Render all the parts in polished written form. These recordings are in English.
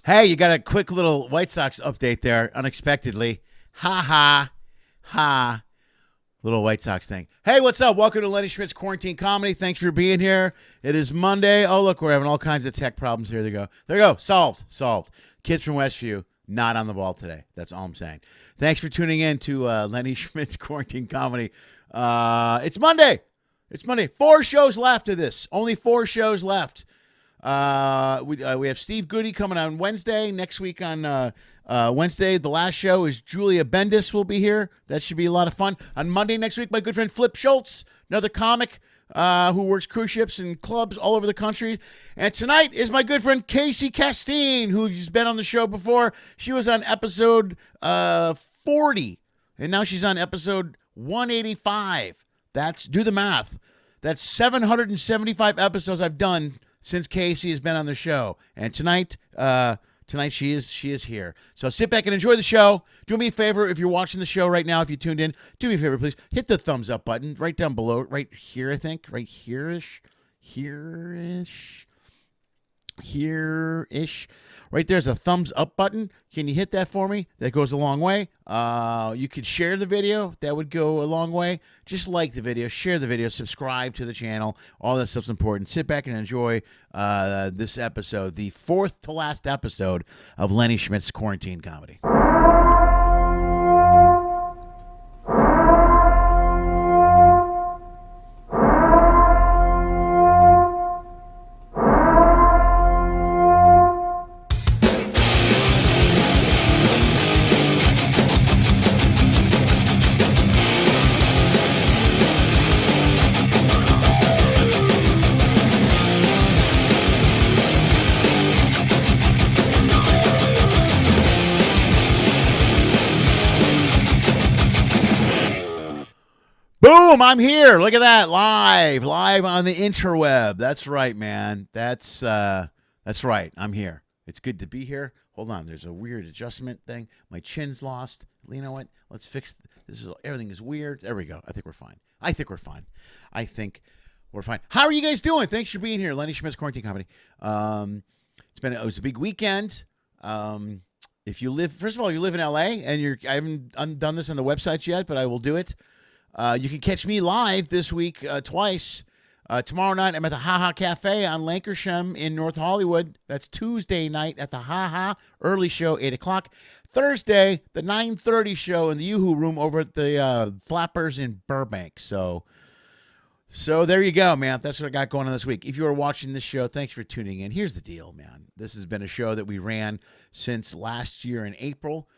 Hey, you got a quick little White Sox update there, unexpectedly. Ha ha ha. Little White Sox thing. Hey, what's up? Welcome to Lenny Schmidt's Quarantine Comedy. Thanks for being here. It is Monday. Oh, look, we're having all kinds of tech problems. Here they go. There you go. Solved. Kids from Westview, not on the ball today. That's all I'm saying. Thanks for tuning in to Lenny Schmidt's Quarantine Comedy. It's Monday. 4 shows left of this. Only 4 shows left. We have Steve Goody coming on Wednesday. Next week on Wednesday, the last show is Julia Bendis will be here. That should be a lot of fun. On Monday next week, my good friend Flip Schultz, another comic who works cruise ships and clubs all over the country. And tonight is my good friend Casey Castine, who's been on the show before. She was on episode 40, and now she's on episode 185. Do the math. That's 775 episodes I've done since Casey has been on the show. And tonight she is here. So sit back and enjoy the show. Do me a favor, if you're watching the show right now, if you tuned in, do me a favor, please. Hit the thumbs up button right down below, right here, I think. Right here-ish. Right there's a thumbs up button. Can you hit that for me? That goes a long way. You could share the video. That would go a long way. Just like the video, share the video, subscribe to the channel. All that stuff's important. Sit back and enjoy this episode, the 4th to last episode of Lenny Schmidt's Quarantine Comedy. Boom, I'm here. Look at that. Live on the interweb. That's right, man. That's right. I'm here. It's good to be here. Hold on. There's a weird adjustment thing. My chin's lost. You know what? Let's fix this. Everything is weird. There we go. I think we're fine. How are you guys doing? Thanks for being here. Lenny Schmidt's Quarantine Comedy. It was a big weekend. If you live, first of all, you live in LA, and I haven't done this on the websites yet, but I will do it. You can catch me live this week twice. Tomorrow night, I'm at the Ha Ha Cafe on Lancashire in North Hollywood. That's Tuesday night at the Ha Ha early show, 8 o'clock. Thursday, the 9:30 show in the Yoo-Hoo Room over at the Flappers in Burbank. So there you go, man. That's what I got going on this week. If you are watching this show, thanks for tuning in. Here's the deal, man. This has been a show that we ran since last year in April.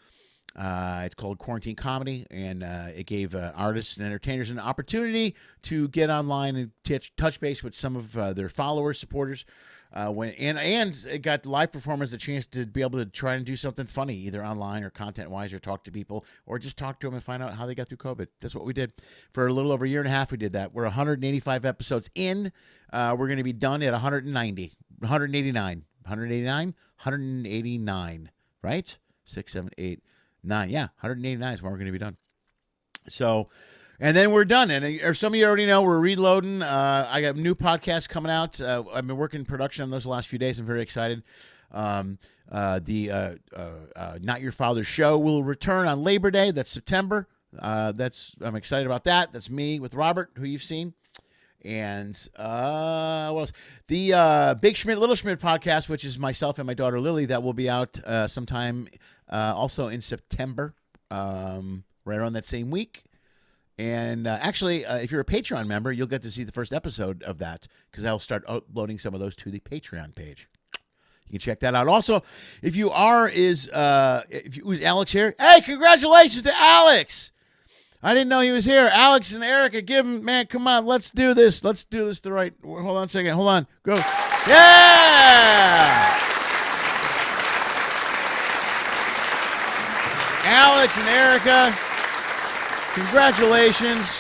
It's called Quarantine Comedy, and it gave artists and entertainers an opportunity to get online and touch base with some of their followers, supporters, and it got live performers the chance to be able to try and do something funny, either online or content-wise, or talk to people, or just talk to them and find out how they got through COVID. That's what we did. For a little over a year and a half, we did that. We're 185 episodes in. We're going to be done at 189, right? 6, 7, 8, 9. Yeah, 189 is when we're going to be done. So, and then we're done. And some of you already know we're reloading. I got new podcasts coming out. I've been working production on those the last few days. I'm very excited. The Not Your Father's Show will return on Labor Day. That's September. I'm excited about that. That's me with Robert, who you've seen. And what else? The Big Schmidt, Little Schmidt podcast, which is myself and my daughter Lily, that will be out sometime also in September, right around that same week. And actually, if you're a Patreon member, you'll get to see the first episode of that, because I'll start uploading some of those to the Patreon page. You can check that out. Also, if you are, is Alex here? Hey, congratulations to Alex! I didn't know he was here. Alex and Erica, man, come on, let's do this. Let's do this the right. Hold on a second. Hold on. Go. Yeah! Alex and Erica, congratulations.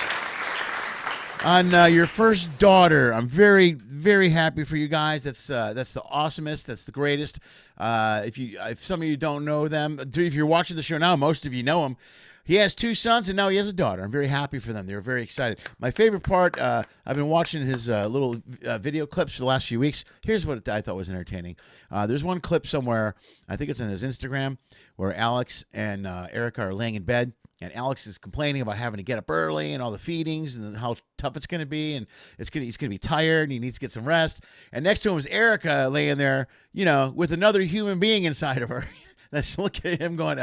on your first daughter. I'm very, very happy for you guys. That's the awesomest. That's the greatest. If some of you don't know them, if you're watching the show now, most of you know him. He has 2 sons, and now he has a daughter. I'm very happy for them. They were very excited. My favorite part, I've been watching his little video clips for the last few weeks. Here's what I thought was entertaining. There's one clip somewhere, I think it's on his Instagram, where Alex and Erica are laying in bed, and Alex is complaining about having to get up early and all the feedings and how tough it's going to be, and he's going to be tired, and he needs to get some rest. And next to him is Erica laying there, with another human being inside of her. That's looking at him going,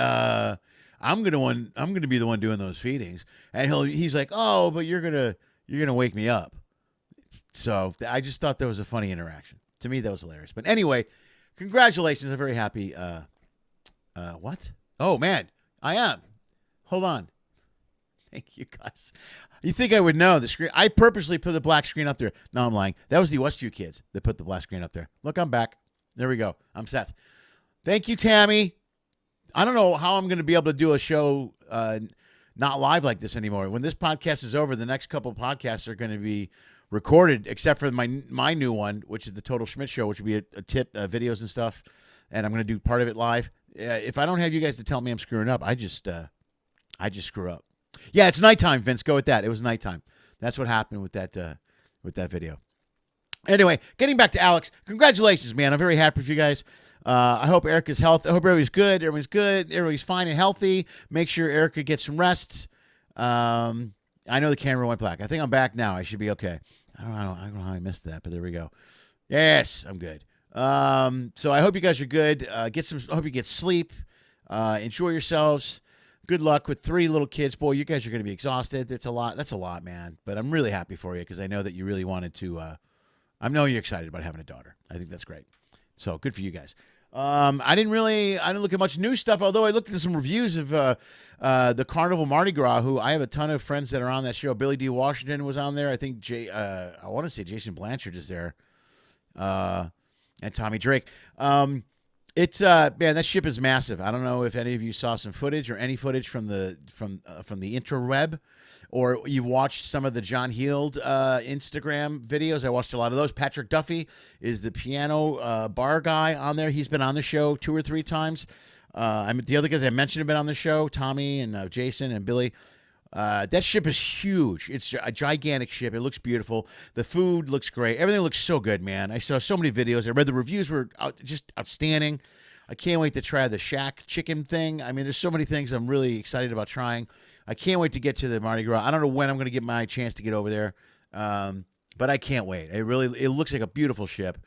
I'm gonna be the one doing those feedings, and he's like, oh, but you're gonna wake me up. So I just thought that was a funny interaction. To me, that was hilarious. But anyway, congratulations! I'm very happy. What? Oh man, I am. Hold on. Thank you guys. You think I would know the screen? I purposely put the black screen up there. No, I'm lying. That was the Westview kids that put the black screen up there. Look, I'm back. There we go. I'm set. Thank you, Tammy. I don't know how I'm going to be able to do a show not live like this anymore. When this podcast is over, the next couple of podcasts are going to be recorded, except for my new one, which is the Total Schmidt Show, which will be a tip, videos and stuff, and I'm going to do part of it live. If I don't have you guys to tell me I'm screwing up, I just screw up. Yeah, it's nighttime, Vince. Go with that. It was nighttime. That's what happened with that video. Anyway, getting back to Alex, congratulations, man. I'm very happy for you guys. I hope Erica's health. I hope everybody's good. Everybody's fine and healthy. Make sure Erica gets some rest. I know the camera went black. I think I'm back now. I should be okay. I don't know how I missed that, but there we go. Yes, I'm good. So I hope you guys are good. I hope you get sleep. Enjoy yourselves. Good luck with 3 little kids. Boy, you guys are going to be exhausted. It's a lot. That's a lot, man. But I'm really happy for you because I know that you really wanted to. I know you're excited about having a daughter. I think that's great. So good for you guys. I didn't look at much new stuff, although I looked at some reviews of the Carnival Mardi Gras, who I have a ton of friends that are on that show. Billy D. Washington was on there. I think I want to say Jason Blanchard is there. And Tommy Drake. It's man, that ship is massive. I don't know if any of you saw some footage or any footage from the interweb, or you've watched some of the John Heald Instagram videos. I watched a lot of those. Patrick Duffy is the piano bar guy on there. He's been on the show 2 or 3 times. The other guys I mentioned have been on the show, Tommy and Jason and Billy. That ship is huge. It's a gigantic ship. It looks beautiful. The food looks great. Everything looks so good, man. I saw so many videos. I read the reviews were just outstanding. I can't wait to try the shack chicken thing. I mean, there's so many things I'm really excited about trying. I can't wait to get to the Mardi Gras. I don't know when I'm going to get my chance to get over there, but I can't wait. It looks like a beautiful ship.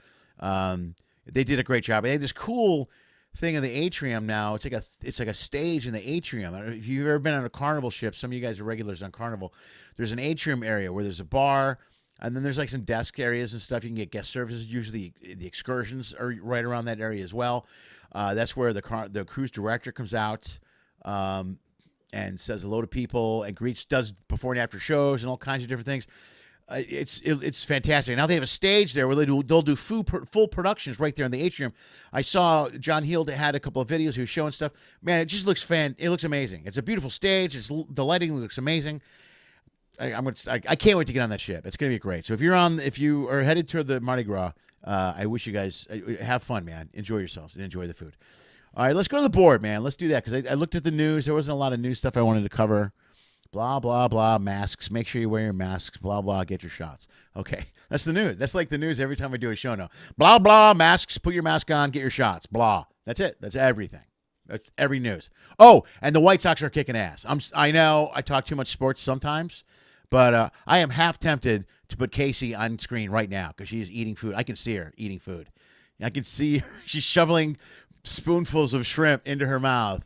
They did a great job. They had this cool thing in the atrium now. It's like a stage in the atrium. If you've ever been on a Carnival ship, some of you guys are regulars on Carnival. There's an atrium area where there's a bar, and then there's like some desk areas and stuff. You can get guest services. Usually the excursions are right around that area as well. That's where the cruise director comes out and says hello to people and does before and after shows and all kinds of different things. It's fantastic. Now they have a stage there where they'll do full productions right there in the atrium. I saw John Heald had a couple of videos. He was showing stuff. Man, it just looks it looks amazing. It's a beautiful stage. The lighting looks amazing. I can't wait to get on that ship. It's going to be great. So if you are headed to the Mardi Gras, I wish you guys have fun, man. Enjoy yourselves and enjoy the food. All right, let's go to the board, man. Let's do that because I looked at the news. There wasn't a lot of news stuff I wanted to cover. Blah, blah, blah, masks. Make sure you wear your masks. Blah, blah, get your shots. Okay, that's the news. That's like the news every time I do a show now. Blah, blah, masks. Put your mask on. Get your shots. Blah. That's it. That's everything. That's every news. Oh, and the White Sox are kicking ass. I know I talk too much sports sometimes, but I am half tempted to put Casey on screen right now because she is eating food. I can see her eating food. I can see her. She's shoveling spoonfuls of shrimp into her mouth,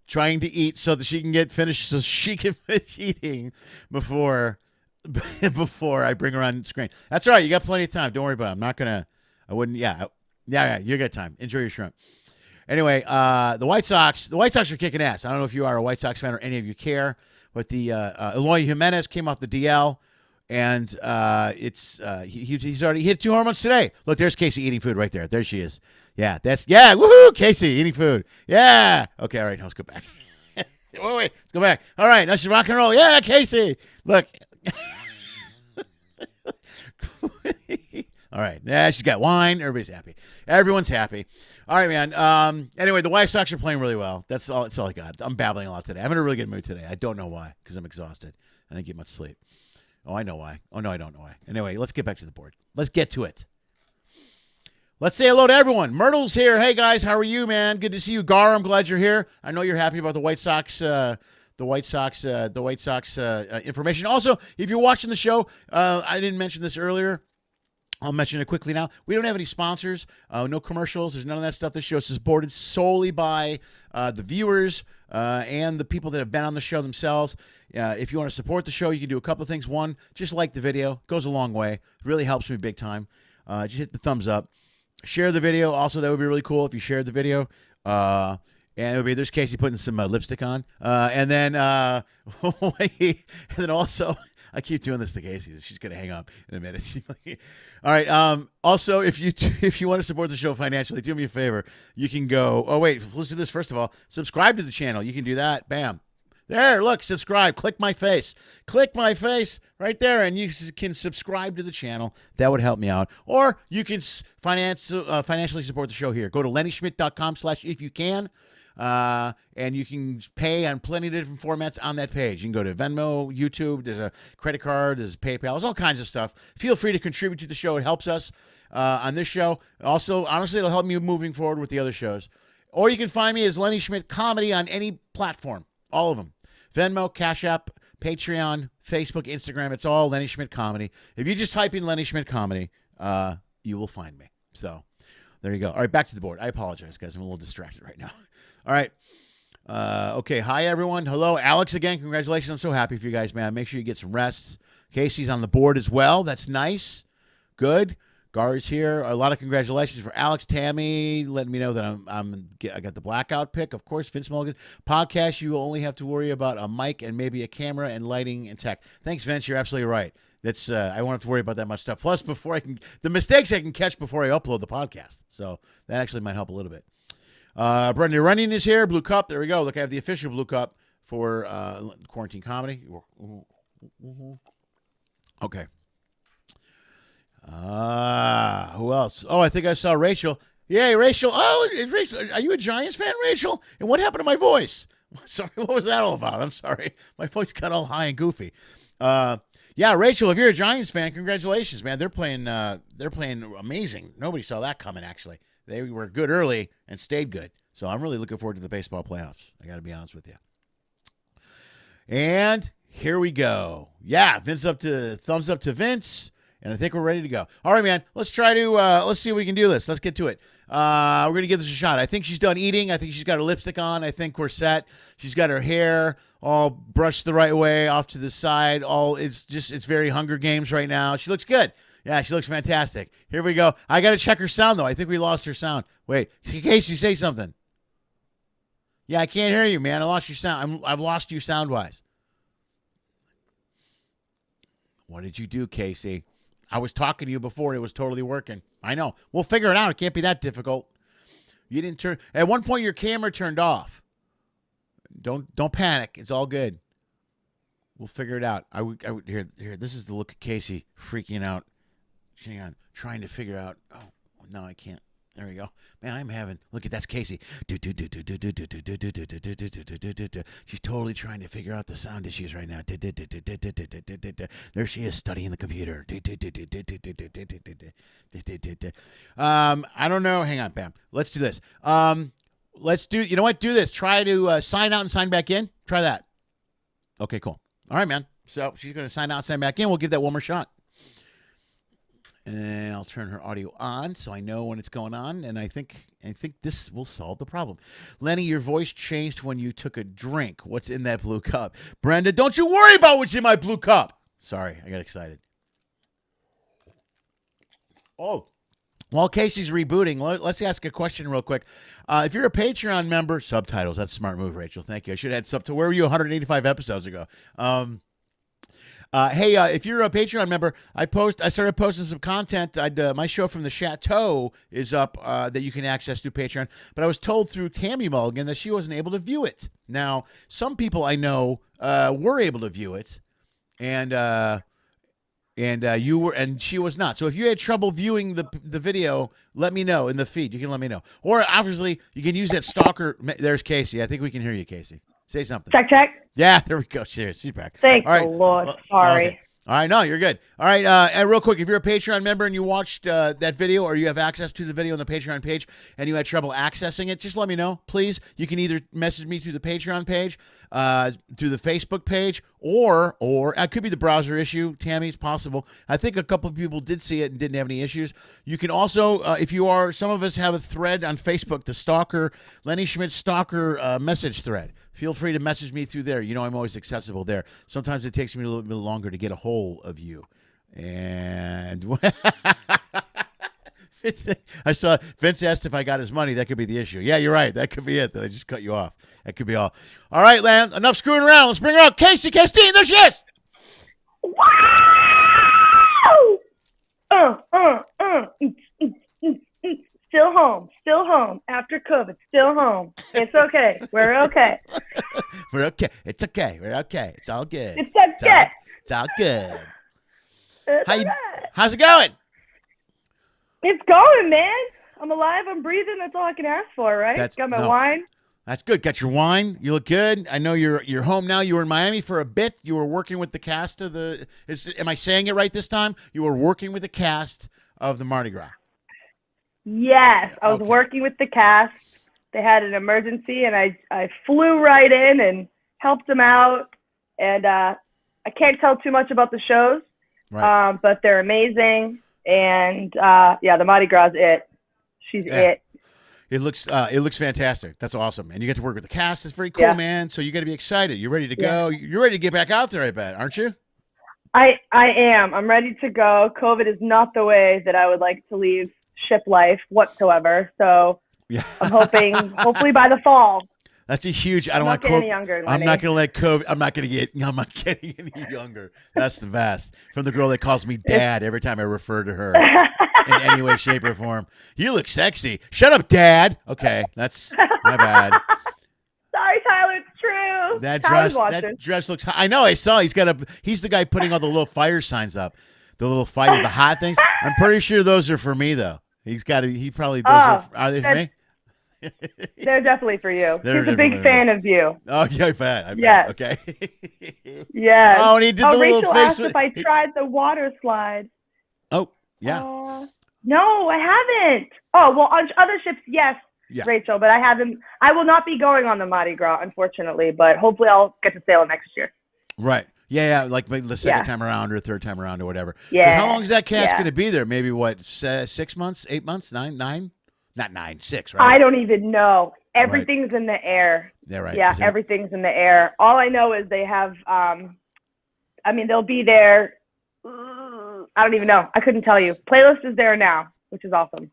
trying to eat so that she can get finished, so she can finish eating before I bring her on screen. That's all right. You got plenty of time. Don't worry about it. I'm not gonna. I wouldn't. Yeah. You got time. Enjoy your shrimp. Anyway, the White Sox are kicking ass. I don't know if you are a White Sox fan or any of you care, but the Eloy Jimenez came off the DL, and he's already hit 2 home runs today. Look, there's Casey eating food right there. There she is. Yeah, woohoo, Casey eating food. Yeah. Okay, all right, let's go back. Wait, let's go back. All right, now she's rock and roll. Yeah, Casey. Look. All right. Yeah, she's got wine. Everybody's happy. Everyone's happy. All right, man. Anyway, the White Sox are playing really well. That's all I got. I'm babbling a lot today. I'm in a really good mood today. I don't know why, because I'm exhausted. I didn't get much sleep. Oh, I know why. Oh, no, I don't know why. Anyway, let's get back to the board. Let's get to it. Let's say hello to everyone. Myrtle's here. Hey, guys. How are you, man? Good to see you. Gar, I'm glad you're here. I know you're happy about the White Sox information. Also, if you're watching the show, I didn't mention this earlier. I'll mention it quickly now. We don't have any sponsors, no commercials. There's none of that stuff. This show is supported solely by the viewers and the people that have been on the show themselves. If you want to support the show, you can do a couple of things. One, just like the video. It goes a long way. It really helps me big time. Just hit the thumbs up. Share the video. Also, that would be really cool if you shared the video. And it would be, there's Casey putting some lipstick on. And then also, I keep doing this to Casey. She's going to hang up in a minute. All right. Also, if you want to support the show financially, do me a favor. You can go, oh, wait, let's do this first of all. Subscribe to the channel. You can do that. Bam. There, look, subscribe. Click my face. Click my face right there, and you can subscribe to the channel. That would help me out. Or you can financially support the show here. Go to LennySchmidtComedy.com/if you can. And you can pay on plenty of different formats on that page. You can go to Venmo, YouTube, there's a credit card, there's PayPal, there's all kinds of stuff. Feel free to contribute to the show. It helps us on this show. Also, honestly, it'll help me moving forward with the other shows. Or you can find me as Lenny Schmidt Comedy on any platform, all of them. Venmo, Cash App, Patreon, Facebook, Instagram, it's all Lenny Schmidt Comedy. If you just type in Lenny Schmidt Comedy, you will find me. So there you go. All right, back to the board. I apologize, guys. I'm a little distracted right now. All right. Okay. Hi, everyone. Hello. Alex again. Congratulations. I'm so happy for you guys, man. Make sure you get some rest. Casey's on the board as well. That's nice. Good. Gar's here. A lot of congratulations for Alex. Tammy letting me know that I got the blackout pick. Of course, Vince Mulligan. Podcast, you only have to worry about a mic and maybe a camera and lighting and tech. Thanks, Vince. You're absolutely right. That's I won't have to worry about that much stuff. Plus, the mistakes I can catch before I upload the podcast. So that actually might help a little bit. Brenda Running is here. Blue Cup. There we go. Look, I have the official Blue Cup for Quarantine Comedy. Okay. Who else? Oh, I think I saw Rachel. Yay, Rachel. Oh, is Rachel. Are you a Giants fan, Rachel? And what happened to my voice? Sorry, what was that all about? I'm sorry. My voice got all high and goofy. Yeah, Rachel, if you're a Giants fan, congratulations, man. They're playing amazing. Nobody saw that coming, actually. They were good early and stayed good. So I'm really looking forward to the baseball playoffs. I got to be honest with you. And here we go. Yeah, thumbs up to Vince. And I think we're ready to go. All right, man. Let's try to let's see if we can do this. Let's get to it. We're going to give this a shot. I think she's done eating. I think she's got her lipstick on. I think we're set. She's got her hair all brushed the right way off to the side. It's very Hunger Games right now. She looks good. Yeah, she looks fantastic. Here we go. I got to check her sound, though. I think we lost her sound. Wait. Casey, say something. Yeah, I can't hear you, man. I lost your sound. I've lost you sound-wise. What did you do, Casey? I was talking to you before. It was totally working. I know. We'll figure it out. It can't be that difficult. You didn't turn. At one point, your camera turned off. Don't panic. It's all good. We'll figure it out. Here. This is the look of Casey freaking out. Hang on. Trying to figure out. Oh, no, I can't. There we go. Man, look at that's Casey. She's totally trying to figure out the sound issues right now. There she is studying the computer. I don't know. Hang on, Bam. Let's do this. You know what? Do this. Try to sign out and sign back in. Try that. Okay, cool. All right, man. So she's going to sign out and sign back in. We'll give that one more shot. And I'll turn her audio on so I know when it's going on. And I think this will solve the problem. Lenny, your voice changed when you took a drink. What's in that blue cup? Brenda, don't you worry about what's in my blue cup. Sorry, I got excited. Oh, while Casey's rebooting, let's ask a question real quick. If you're a Patreon member, subtitles, that's a smart move, Rachel. Thank you. I should have had subtitles. Where were you 185 episodes ago? Hey, if you're a Patreon member, I started posting some content. My show from the Chateau is up that you can access through Patreon. But I was told through Tammy Mulligan that she wasn't able to view it. Now, some people I know were able to view it, and and you were, and she was not. So if you had trouble viewing the video, let me know in the feed. You can let me know, or obviously you can use that stalker. There's Casey. I think we can hear you, Casey. Say something. Check. Yeah, there we go. She's back. Thank the Lord. Sorry. Okay. All right, no, you're good. All right, and real quick, if you're a Patreon member and you watched that video, or you have access to the video on the Patreon page and you had trouble accessing it, just let me know, please. You can either message me through the Patreon page, through the Facebook page, or it could be the browser issue. Tammy, it's possible. I think a couple of people did see it and didn't have any issues. You can also, if you are, some of us have a thread on Facebook, the Stalker, Lenny Schmidt Stalker message thread. Feel free to message me through there. You know I'm always accessible there. Sometimes it takes me a little bit longer to get a hold of you. And I saw Vince asked if I got his money. That could be the issue. Yeah, you're right. That could be it. That I just cut you off. That could be all. All right, Lan. Enough screwing around. Let's bring her out. Casey Castine. There she is. Wow! Still home. After COVID, still home. It's okay. We're okay. We're okay. It's okay. We're okay. It's all good. It's okay. It's all good. Right. How's it going? It's going, man. I'm alive. I'm breathing. That's all I can ask for, right? Got my wine. That's good. Got your wine. You look good. I know you're home now. You were in Miami for a bit. You were working with the cast of the. Am I saying it right this time? You were working with the cast of the Mardi Gras. Yes, I was working with the cast. They had an emergency, and I flew right in and helped them out. And I can't tell too much about the shows, right. But they're amazing. And the Mardi Gras is it. She's it. It looks fantastic. That's awesome. And you get to work with the cast. It's very cool, man. So you got to be excited. You're ready to go. You're ready to get back out there, I bet, aren't you? I am. I'm ready to go. COVID is not the way that I would like to leave ship life whatsoever. So I'm hoping, hopefully by the fall. That's a huge. I'm not getting any younger. I'm not going to let COVID. I'm not getting any younger. That's the best. From the girl that calls me dad every time I refer to her in any way, shape, or form. You look sexy. Shut up, Dad. Okay, that's my bad. Sorry, Tyler. It's true. That dress looks. I know. I saw. He's the guy putting all the little fire signs up. The little fire, the hot things. I'm pretty sure those are for me, though. Are they for me? They're definitely for you. He's a big fan of you. Oh, yeah, I bet. Yes. Okay. Yes. Oh, and he did the little Rachel face. Asked if I tried the water slide. Oh, yeah. No, I haven't. Oh, well, on other ships, yes, Rachel, but I haven't. I will not be going on the Mardi Gras, unfortunately, but hopefully I'll get to sail next year. Right. Yeah, like the second time around or third time around or whatever. Yeah. How long is that cast going to be there? Maybe, 6 months, 8 months, 9? Not 9, 6, right? I don't even know. Everything's in the air. Yeah, right. Yeah, everything's in the air. All I know is they have, they'll be there. I don't even know. I couldn't tell you. Playlist is there now, which is awesome.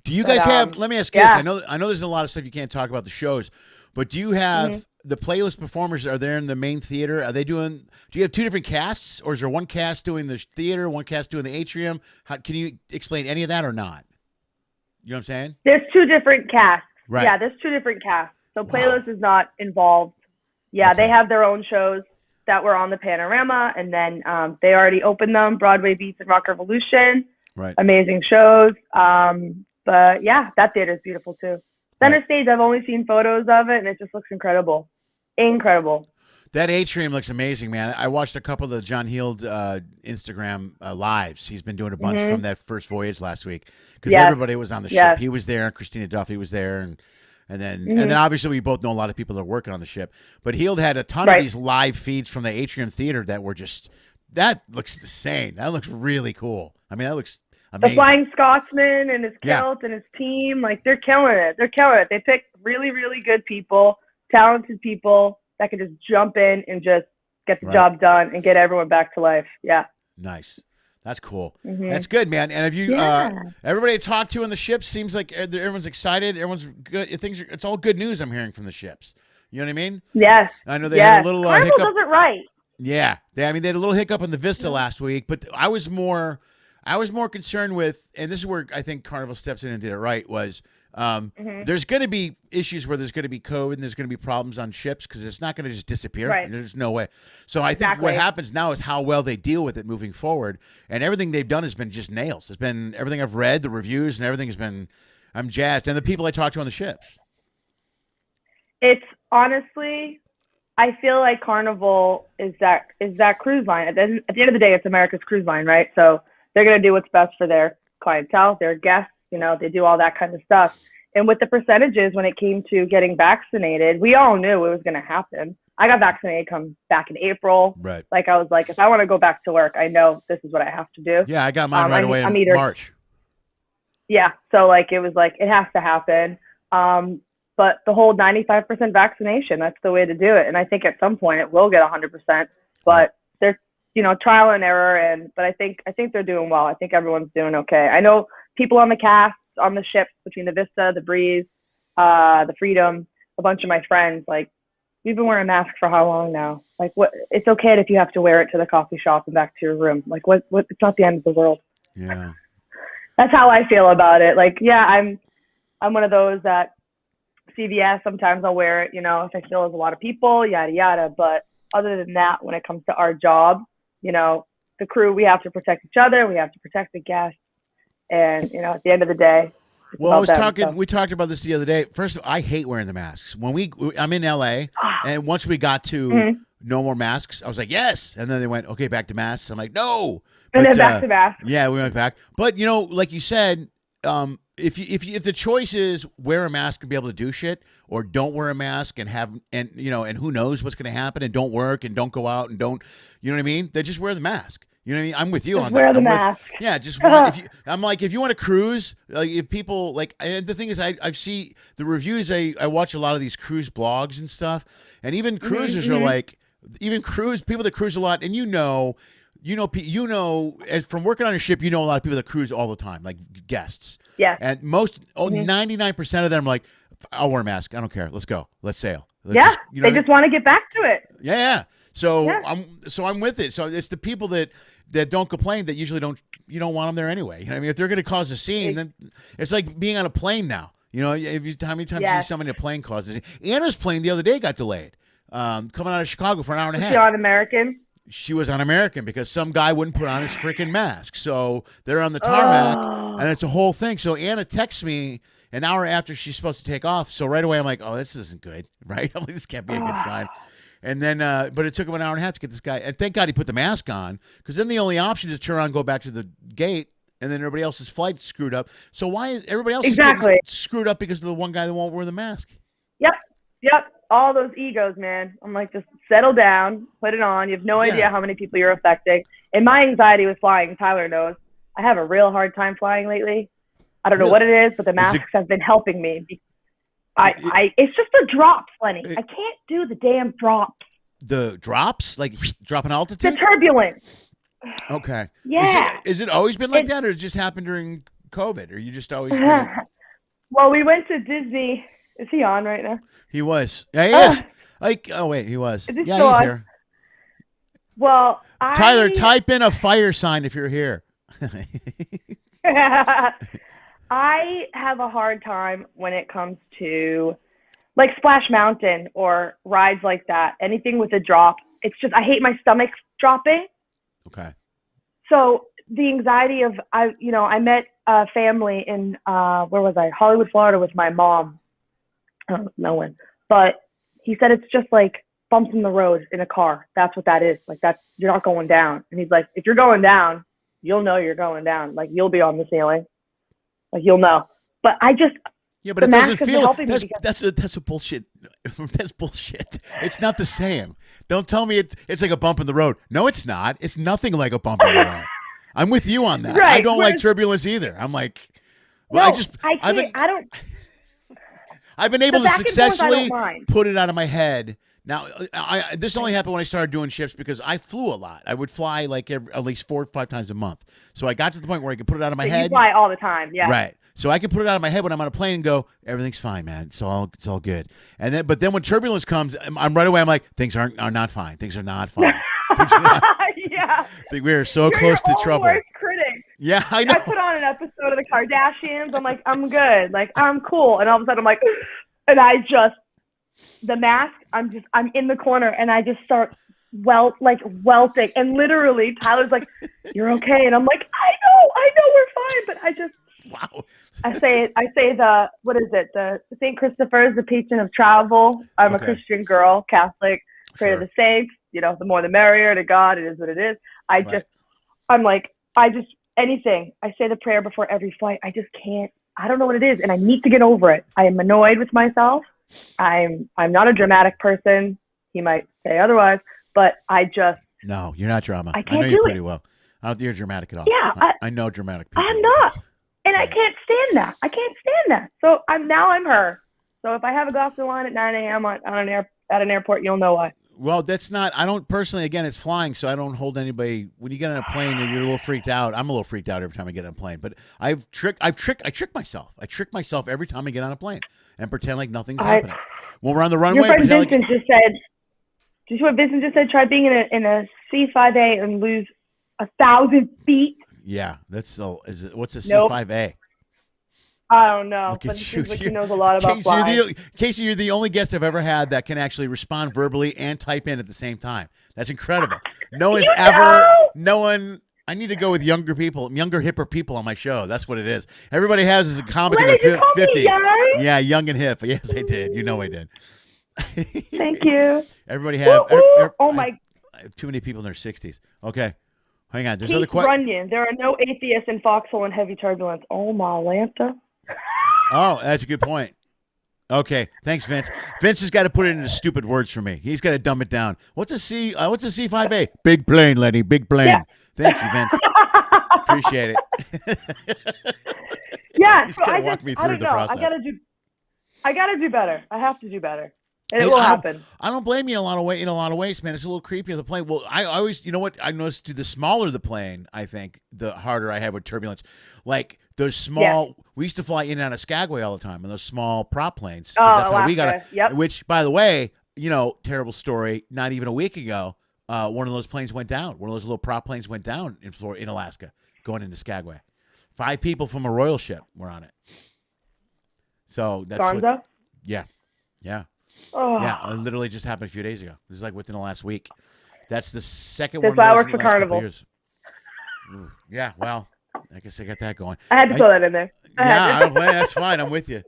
Do you guys have, let me ask you this. I know there's a lot of stuff you can't talk about the shows, but do you have the Playlist performers are there in the main theater? Do you have two different casts, or is there one cast doing the theater, one cast doing the atrium? Can you explain any of that or not? You know what I'm saying? There's two different casts. Right. Yeah, there's two different casts. So Playlist is not involved. Yeah, they have their own shows that were on the Panorama, and then they already opened them, Broadway Beats and Rock Revolution. Right. Amazing shows. But yeah, that theater is beautiful too. Center stage, I've only seen photos of it, and it just looks incredible. Incredible. That atrium looks amazing, man. I watched a couple of the John Heald Instagram lives. He's been doing a bunch from that first voyage last week because everybody was on the ship. He was there, and Christina Duffy was there, and then obviously we both know a lot of people that are working on the ship. But Heald had a ton of these live feeds from the Atrium Theater that were that looks insane. That looks really cool. I mean, that looks amazing. The Flying Scotsman and his kilt and his team, like they're killing it. They're killing it. They picked really, really good people, talented people that could just jump in and just get the job done and get everyone back to life. Yeah. Nice. That's cool. That's good, man. And have you, everybody I talked to on the ships seems like everyone's excited. Everyone's good. It's all good news I'm hearing from the ships. You know what I mean? Yes. I know they had a little Carnival hiccup. does it right. Yeah. They had a little hiccup in the Vista last week, but I was more, I was more concerned with, and this is where I think Carnival steps in and did it right, was there's going to be issues where there's going to be COVID and there's going to be problems on ships because it's not going to just disappear. Right. There's no way. So I think what happens now is how well they deal with it moving forward. And everything they've done has been just nails. It's been everything I've read, the reviews, and everything has been, I'm jazzed. And the people I talk to on the ships. It's honestly, I feel like Carnival is that cruise line. At the end of the day, it's America's cruise line, right? So they're going to do what's best for their clientele, their guests. You know, they do all that kind of stuff. And with the percentages, when it came to getting vaccinated, we all knew it was going to happen. I got vaccinated back in April. Right. Like, I was like, if I want to go back to work, I know this is what I have to do. Yeah, I got mine right away in March. Yeah. So, like, it was like, it has to happen. But the whole 95% vaccination, that's the way to do it. And I think at some point it will get 100%. But there's, trial and error. But I think they're doing well. I think everyone's doing okay. I know people on the cast, on the ships, between the Vista, the Breeze, the Freedom, a bunch of my friends, like, we've been wearing masks for how long now? Like, what? It's okay if you have to wear it to the coffee shop and back to your room. Like, what? It's not the end of the world. Yeah. That's how I feel about it. Like, yeah, I'm one of those that CVS, sometimes I'll wear it, if I feel there's a lot of people, yada, yada. But other than that, when it comes to our job, the crew, we have to protect each other. We have to protect the guests. And, at the end of the day. Well, we talked about this the other day. First, I hate wearing the masks. I'm in LA, and once we got to no more masks, I was like, yes. And then they went, okay, back to masks. I'm like, no. And then back to masks. Yeah, we went back. But, like you said, if the choice is wear a mask and be able to do shit, or don't wear a mask and and who knows what's going to happen, and don't work and don't go out and don't, you know what I mean? Then just wear the mask. You know what I mean? I'm with you on that. Wear the mask. Yeah, just one. If you want to cruise, like if people like, and the thing is, I see the reviews. I watch a lot of these cruise blogs and stuff, and even cruisers are like, even people that cruise a lot, and as from working on a ship, a lot of people that cruise all the time, like guests. Yeah. And 99% of them are like, I'll wear a mask. I don't care. Let's go. Let's sail. They just want to get back to it. Yeah. So I'm with it. So it's the people that don't complain that usually you don't want them there anyway. You know what I mean? If they're going to cause a scene, then it's like being on a plane now. How many times you see somebody in a plane cause a scene? Anna's plane the other day got delayed, coming out of Chicago for an hour and a half. Was she on American? She was on American because some guy wouldn't put on his freaking mask. So they're on the tarmac, and it's a whole thing. So Anna texts me an hour after she's supposed to take off. So right away I'm like, oh, this isn't good, right? I'm like, this can't be a good sign. And then, but it took him an hour and a half to get this guy. And thank God he put the mask on, because then the only option is to turn around and go back to the gate, and then everybody else's flight screwed up. So why is everybody else screwed up because of the one guy that won't wear the mask? Yep. All those egos, man. I'm like, just settle down, put it on. You have no idea how many people you're affecting. And my anxiety with flying, Tyler knows, I have a real hard time flying lately. I don't know what it is, but the masks have been helping me. It's just the drops, Lenny. I can't do the damn drops. The drops? Like dropping altitude? The turbulence. Okay. Yeah. Is it always been like that, or it just happened during COVID? Or you just always Well, we went to Disney. Is he on right now? He was. Yeah, he is. He was. Is he he's on? here. Well, Tyler, type in a fire sign if you're here. I have a hard time when it comes to like Splash Mountain or rides like that. Anything with a drop. It's just, I hate my stomach dropping. Okay. So the anxiety of, I met a family in, where was I? Hollywood, Florida with my mom. I don't know when. But he said it's just like bumps in the road in a car. That's what that is. Like you're not going down. And he's like, if you're going down, you'll know you're going down. Like you'll be on the ceiling. Like you'll know. But I just but it doesn't feel that's a bullshit. That's bullshit. It's not the same. Don't tell me it's like a bump in the road. No, it's not. It's nothing like a bump in the road. I'm with you on that. Right. I don't like turbulence either. I'm like, well, no, I've been able to successfully put it out of my head. Now, this only happened when I started doing shifts because I flew a lot. I would fly like at least 4 or 5 times a month. So I got to the point where I could put it out of my head. You fly all the time, yeah. Right. So I can put it out of my head when I'm on a plane and go, everything's fine, man. It's all good. But then when turbulence comes, I'm right away. I'm like, things are not fine. Things are not fine. Yeah. I think we are so close to trouble. Worst critic. Yeah, I know. I put on an episode of the Kardashians. I'm like, I'm good. Like, I'm cool. And all of a sudden I'm like, and the mask, I'm in the corner and I just start welting. And literally Tyler's like, you're okay. And I'm like, I know we're fine. But I just, wow. I say what is it? The St. Christopher's, the patron of travel. I'm a Christian girl, Catholic, pray to the saints, the more the merrier, to God, it is what it is. Anything. I say the prayer before every flight. I just can't, I don't know what it is. And I need to get over it. I am annoyed with myself. I'm not a dramatic person. He might say otherwise, but No, you're not drama. I can't know you pretty well. I don't think you're dramatic at all. Yeah. I know dramatic people. I'm not. And I can't stand that. So I'm her. So if I have a glass of wine at 9 a.m. at an airport, you'll know why. Well, I don't personally, again, it's flying, so I don't hold anybody. When you get on a plane and you're a little freaked out, I'm a little freaked out every time I get on a plane. But I trick myself. I trick myself every time I get on a plane and pretend like nothing's happening. When we're on the runway, your friend Vincent just said, did you see what Vincent just said? Try being in a C5A and lose 1,000 feet. Yeah, what's a C5A? I don't know, but he seems like he knows a lot about flying. Casey, you're the only guest I've ever had that can actually respond verbally and type in at the same time. That's incredible. No one. I need to go with younger people, hipper people on my show. That's what it is. Everybody has a comic in their 50s. Yeah, young and hip. Yes, I did. You know I did. Thank you. Everybody have. Oh my! I have too many people in their 60s. Okay. Hang on. There's Keith other questions. Runyon. There are no atheists in Foxhole and Heavy Turbulence. Oh my Lanta. Oh, that's a good point. Okay, thanks, Vince. Vince has got to put it into stupid words for me. He's got to dumb it down. What's a C5A? Big plane, Lenny. Big plane. Yeah. Thank you, Vince. Appreciate it. Yeah, He's so got to walk me through the process. I gotta do better. I have to do better. And it will happen. I don't blame you in a lot of ways, man. It's a little creepy on the plane. Well, I always, you know what? I noticed the smaller the plane, I think, the harder I have with turbulence. Like those small, we used to fly in and out of Skagway all the time, and those small prop planes. That's how we got it. Which, by the way, terrible story. Not even a week ago, one of those planes went down. One of those little prop planes went down in Alaska, going into Skagway. 5 people from a royal ship were on it. So that's Gonzo? Yeah. Oh. Yeah, it literally just happened a few days ago. It was like within the last week. That's the second one. That's why I work for Carnival. Yeah, well, I guess I got that going. I had to throw that in there. That's fine. I'm with you.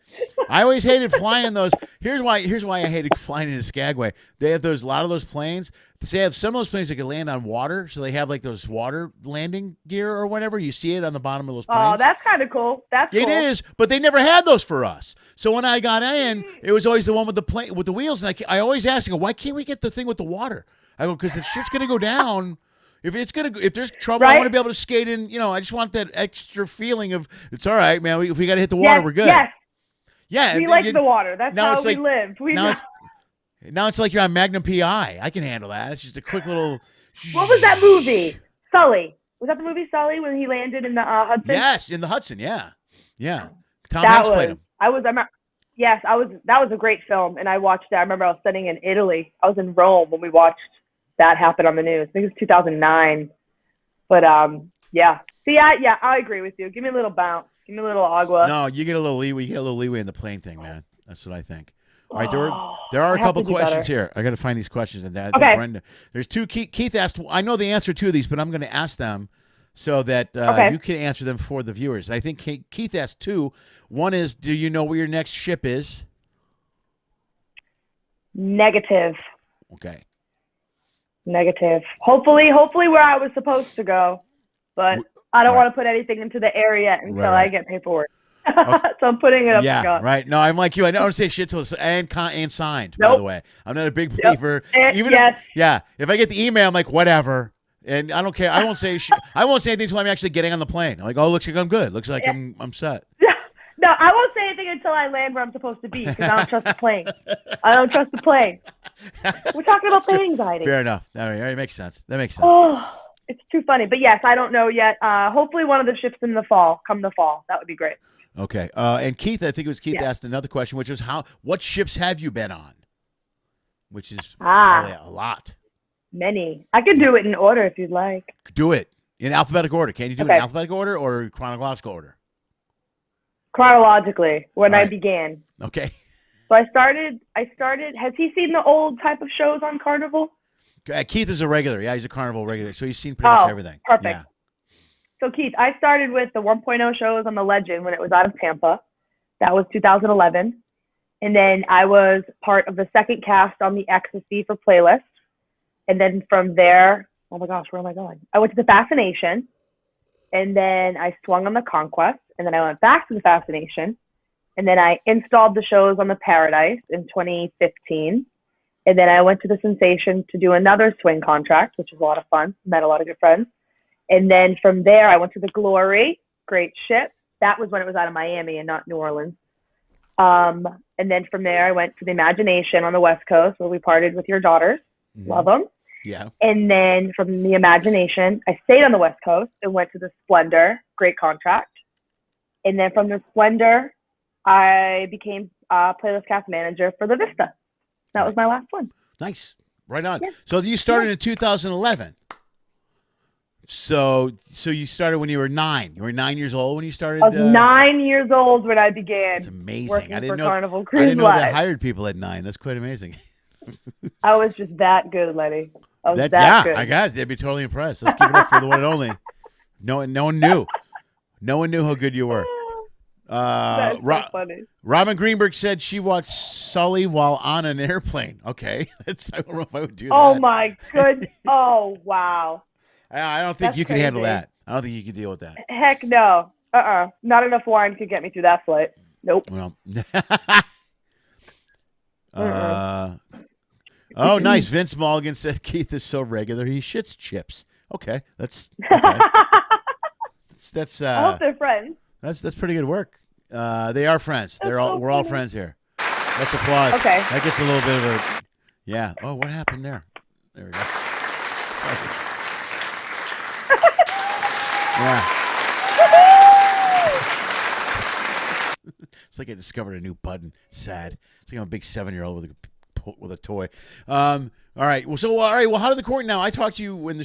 I always hated flying those. Here's why I hated flying into Skagway. They have a lot of those planes. They have some of those planes that can land on water, so they have like those water landing gear or whatever. You see it on the bottom of those planes. Oh, that's kind of cool. It is, but they never had those for us. So when I got in, it was always the one with the plane with the wheels, and I always asked, why can't we get the thing with the water? I go, because if shit's gonna go down. If there's trouble, I want to be able to skate in. I just want that extra feeling of it's all right, man. If we got to hit the water, we're good. Yes. Yeah. We like the water. That's how we live. Now it's like you're on Magnum PI. I can handle that. It's just a quick little. What was that movie? Sully. Was that the movie Sully when he landed in the Hudson? Yes, in the Hudson. Yeah. Tom Hanks played him. That was a great film, and I watched that. I remember I was studying in Italy. I was in Rome when we watched that happen on the news. I think it was 2009. But yeah. See, I agree with you. Give me a little bounce. Give me a little agua. No, you get a little leeway. You get a little leeway in the plane thing, man. That's what I think. All right, there are a couple questions here. I got to find these questions. And okay. Brenda, there's 2. Keith asked. I know the answer to these, but I'm going to ask them so that you can answer them for the viewers. I think Keith asked 2. One is, do you know where your next ship is? Negative. Okay. Negative. Hopefully where I was supposed to go, but I don't want to put anything into the air yet until I get paperwork. Okay. So I'm putting it up. Yeah, right. No, I'm like you. I don't say shit till it's and signed. Nope. By the way, I'm not a big believer. Yep. If I get the email, I'm like whatever, and I don't care. I won't say I won't say anything until I'm actually getting on the plane. I'm like, oh, looks like I'm good. Looks like I'm set. No, I won't say anything until I land where I'm supposed to be because I don't trust the plane. I don't trust the plane. We're talking about plane anxiety. Fair enough. All right, it makes sense. That makes sense. Oh, it's too funny. But yes, I don't know yet. Hopefully one of the ships in the fall. Come the fall. That would be great. Okay. And Keith, I think it was Keith asked another question, which was what ships have you been on? Which is really a lot. Many. I could do it in order if you'd like. Do it. In alphabetical order. Can you do it in alphabetical order or chronological order? Chronologically, when I began. Okay. So I started. Has he seen the old type of shows on Carnival? Keith is a regular. Yeah, he's a Carnival regular. So he's seen pretty much everything. Perfect. Yeah. So Keith, I started with the 1.0 shows on the Legend when it was out of Tampa. That was 2011. And then I was part of the second cast on the Ecstasy for Playlist. And then from there, oh my gosh, where am I going? I went to the Fascination. And then I swung on the Conquest. And then I went back to the Fascination. And then I installed the shows on the Paradise in 2015. And then I went to the Sensation to do another swing contract, which was a lot of fun. Met a lot of good friends. And then from there, I went to the Glory, great ship. That was when it was out of Miami and not New Orleans. And then from there, I went to the Imagination on the West Coast, where we partied with your daughters. Mm-hmm. Love them. Yeah. And then from the Imagination, I stayed on the West Coast and went to the Splendor, great contract. And then from the Splendor, I became playlist cast manager for the Vista. That was my last one. Nice. Right on. Yeah. So you started in 2011. So you started when you were 9. You were 9 years old when you started. I was 9 years old when I began. That's amazing. Working I didn't for know. Carnival Cruise I didn't know Line. they hired people at 9. That's quite amazing. I was just that good, Lenny. I was that good. I guess they'd be totally impressed. Let's give it up for the one and only. No one knew. No one knew how good you were. That's so funny. Robin Greenberg said she watched Sully while on an airplane. Okay, I don't know if I would do that. Oh my good. Oh wow. I don't think you could handle that. I don't think you could deal with that. Heck no. Not enough wine could get me through that flight. Nope. Well. Oh, nice. Vince Mulligan said Keith is so regular he shits chips. Okay, that's. Okay. that's. I hope they're friends. That's pretty good work. They are friends. We're all friends here. Let's applaud. Okay. That gets a little bit of a. Yeah. Oh, what happened there? There we go. Yeah. It's like I discovered a new button. Sad. It's like I'm a big 7-year-old with a toy. All right. Well, how did the court now? I talked to you in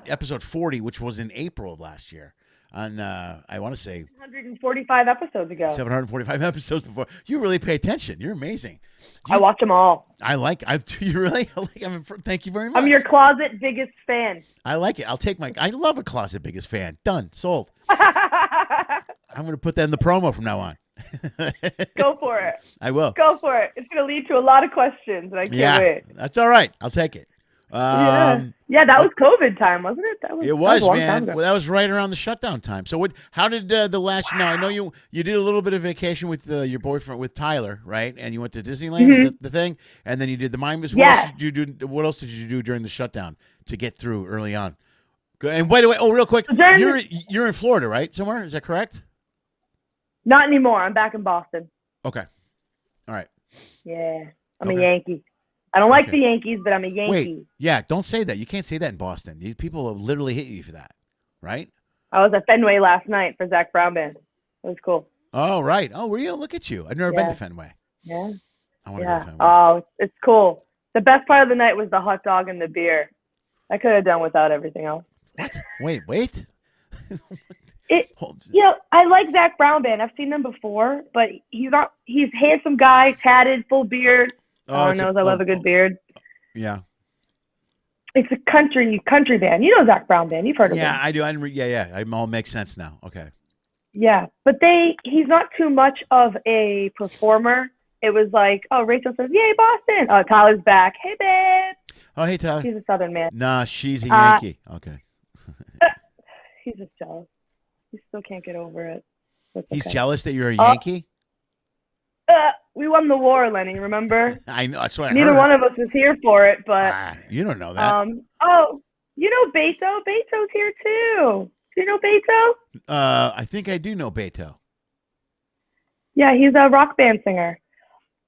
episode 40, which was in April of last year. On I want to say 745 episodes ago. 745 episodes before. You really pay attention. You're amazing. I watch them all. You really? Thank you very much. I'm your closet biggest fan. I like it. I love a closet biggest fan. Done. Sold. I'm going to put that in the promo from now on. Go for it. I will. Go for it. It's going to lead to a lot of questions, and I can't wait. That's all right. I'll take it. Yeah, that was COVID time, wasn't it? It was, man. Well, that was right around the shutdown time. So how did the last? Now I know you did a little bit of vacation with your boyfriend, with Tyler, right? And you went to Disneyland. Mm-hmm. Is that the thing? And then you did the Miami. Yeah. What else did you do during the shutdown to get through early on? And by the way, real quick, you're in Florida, right? Somewhere, is that correct? Not anymore. I'm back in Boston. Okay. All right. Yeah, I'm a Yankee. I don't like the Yankees, but I'm a Yankee. Wait, yeah, don't say that. You can't say that in Boston. People will literally hit you for that, right? I was at Fenway last night for Zach Brown Band. It was cool. Oh, right. Oh, were you? Look at you. I've never been to Fenway. Yeah. I want to go to Fenway. Oh, it's cool. The best part of the night was the hot dog and the beer. I could have done without everything else. What? Wait. I like Zach Brown Band. I've seen them before, but he's a handsome guy, tatted, full beard. I love a good beard. Yeah. It's a country band. You know Zach Brown Band. You've heard of him. Yeah, I do. It all makes sense now. Okay. Yeah, but he's not too much of a performer. It was like, oh, Rachel says, yay, Boston. Oh, Tyler's back. Hey, babe. Oh, hey, Tyler. He's a Southern man. Nah, she's a Yankee. Okay. He's just jealous. He still can't get over it. He's jealous that you're a Yankee? We won the war, Lenny, remember? I know. That's what I Neither heard. one of us was here for it, but... you don't know that. You know Beto? Beto's here, too. Do you know Beto? I think I do know Beto. Yeah, he's a rock band singer.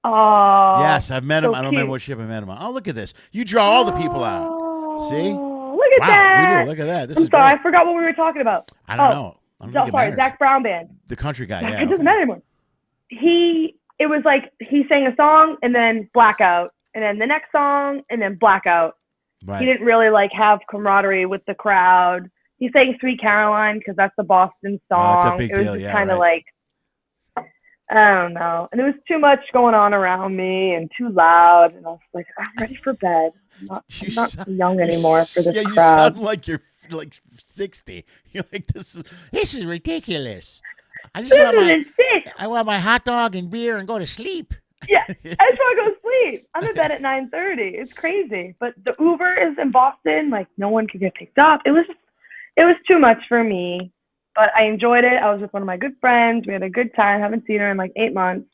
Yes, I've met him. So I don't remember what ship I met him on. Oh, look at this. You draw all the people out. See? Look at that. We do. Look at that. I'm sorry, I forgot what we were talking about. I don't know. Sorry, Zach Brown Band. The country guy, yeah. It doesn't matter anymore. It was like he sang a song and then blackout, and then the next song and then blackout. Right. He didn't really have camaraderie with the crowd. He sang Sweet Caroline because that's the Boston song. It's a big deal. It was just kind of like, I don't know. And there was too much going on around me and too loud. And I was like, I'm ready for bed. I'm not young anymore for this crowd. You sound like you're like 60. You're like, this is ridiculous. I want my hot dog and beer and go to sleep. Yeah, I just want to go to sleep. I'm in bed at 9:30. It's crazy. But the Uber is in Boston. Like, no one could get picked up. It was too much for me. But I enjoyed it. I was with one of my good friends. We had a good time. Haven't seen her in like 8 months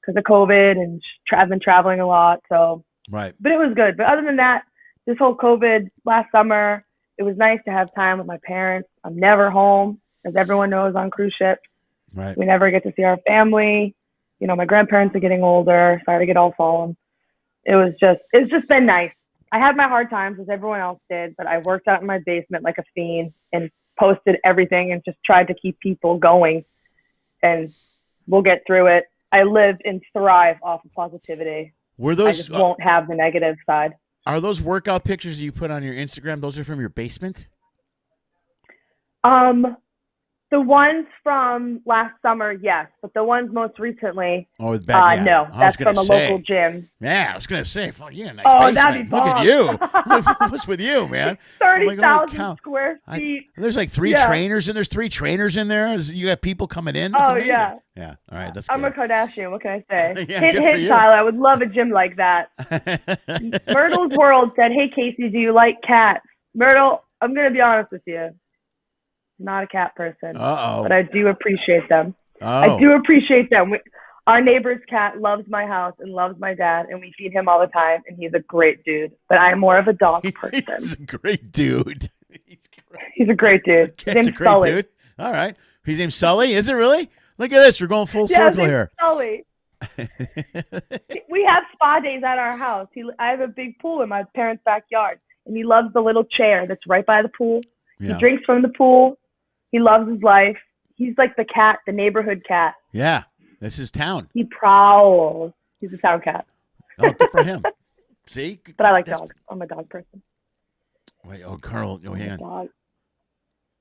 because of COVID, and I've been traveling a lot. So, right. But it was good. But other than that, this whole COVID last summer, it was nice to have time with my parents. I'm never home, as everyone knows, on cruise ships. Right. We never get to see our family. You know, my grandparents are getting older. Sorry to get all solemn. It's just been nice. I had my hard times as everyone else did, but I worked out in my basement like a fiend and posted everything and just tried to keep people going, and we'll get through it. I live and thrive off of positivity. I just won't have the negative side. Are those workout pictures you put on your Instagram, those are from your basement? The ones from last summer, yes, but the ones most recently, no, that's from a local gym. Yeah, I was gonna say, fuck, you got a nice basement. That'd be Look at you. What's with you, man? 30,000 square feet. There's like three trainers, and there's 3 trainers in there. You got people coming in. That's amazing. Yeah. Yeah. All right, that's. I'm a Kardashian. What can I say? Yeah, hit, Tyler. I would love a gym like that. Myrtle's World said, "Hey Casey, do you like cats?" Myrtle, I'm gonna be honest with you. Not a cat person. But I do appreciate them. I do appreciate them. Our neighbor's cat loves my house and loves my dad, and we feed him all the time, and he's a great dude. But I'm more of a dog person. He's a great dude. He's a great dude. His name's Sully. Dude. All right. His name's Sully? Is it really? Look at this. We're going full circle here. Sully. We have spa days at our house. I have a big pool in my parents' backyard, and he loves the little chair that's right by the pool. Yeah. He drinks from the pool. He loves his life. He's like the cat, the neighborhood cat. Yeah, this is town. He prowls. He's a town cat. Oh, good for him. See? But I like dogs. I'm a dog person. Wait, Carl, hang on. Dog.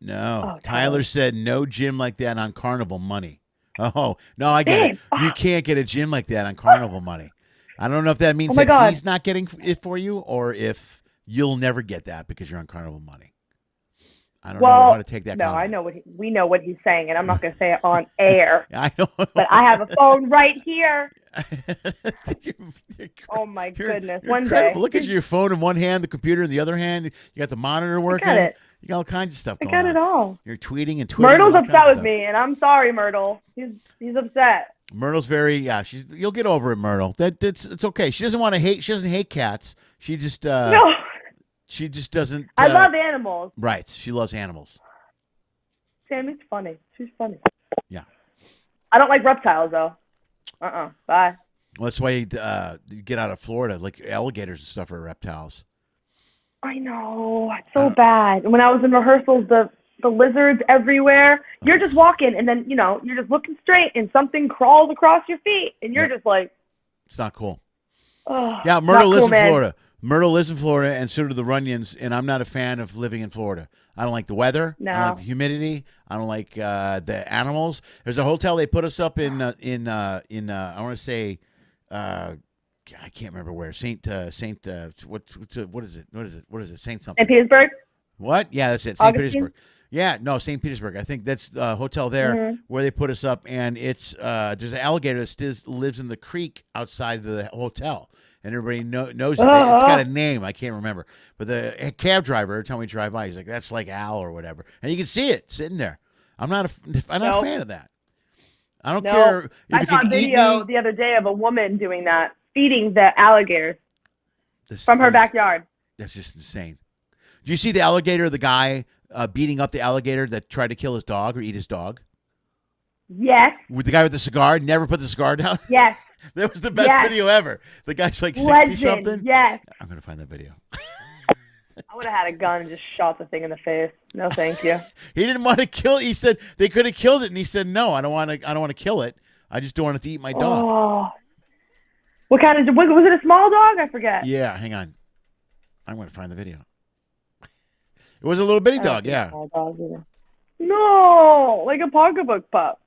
No, Tyler said no gym like that on Carnival money. Oh, no, I get it. You can't get a gym like that on Carnival money. I don't know if that means that he's not getting it for you, or if you'll never get that because you're on Carnival money. I don't know how to take that. No, comment. We know what he's saying, and I'm not going to say it on air. I know. But I have a phone right here. Oh my goodness! One day, look at your phone in one hand, the computer in the other hand. You got the monitor working. You got all kinds of stuff going on. I got it all. You're tweeting and tweeting. Myrtle's upset with me, and I'm sorry, Myrtle. He's upset. Myrtle's you'll get over it, Myrtle. It's okay. She doesn't want to hate. She doesn't hate cats. She just no. She just doesn't. I love animals. Right. She loves animals. Sammy's funny. She's funny. Yeah. I don't like reptiles, though. Bye. Well, that's why you get out of Florida. Like alligators and stuff are reptiles. I know. It's so bad. When I was in rehearsals, the lizards everywhere. You're just walking, and then, you're just looking straight, and something crawls across your feet, and you're just like. It's not cool. Oh, yeah, Myrtle lives in Florida. Myrtle lives in Florida, and so do the Runyons, and I'm not a fan of living in Florida. I don't like the weather. No. I don't like the humidity. I don't like the animals. There's a hotel they put us up in I want to say, I can't remember where. Saint what is it? What is it? Saint something. St. Petersburg? What? Yeah, that's it. St. Petersburg. Yeah, no, St. Petersburg. I think that's the hotel there where they put us up, and it's there's an alligator that still lives in the creek outside the hotel. And everybody knows it. It's got a name. I can't remember. But the cab driver, every time we drive by, he's like, that's like Al or whatever. And you can see it sitting there. I'm not a fan of that. I don't care. I saw a video the other day of a woman doing that, feeding the alligators from her backyard. That's just insane. Do you see the alligator, the guy beating up the alligator that tried to kill his dog or eat his dog? Yes. With the guy with the cigar, never put the cigar down? Yes. That was the best video ever. The guy's like 60-something. Yes. I'm going to find that video. I would have had a gun and just shot the thing in the face. No, thank you. He didn't want to kill it. He said they could have killed it, and he said, no, I don't want to kill it. I just don't want it to eat my dog. Oh. What kind of, was it a small dog? I forget. Yeah, hang on. I'm going to find the video. It was a little bitty dog, yeah. No, like a pocketbook pup.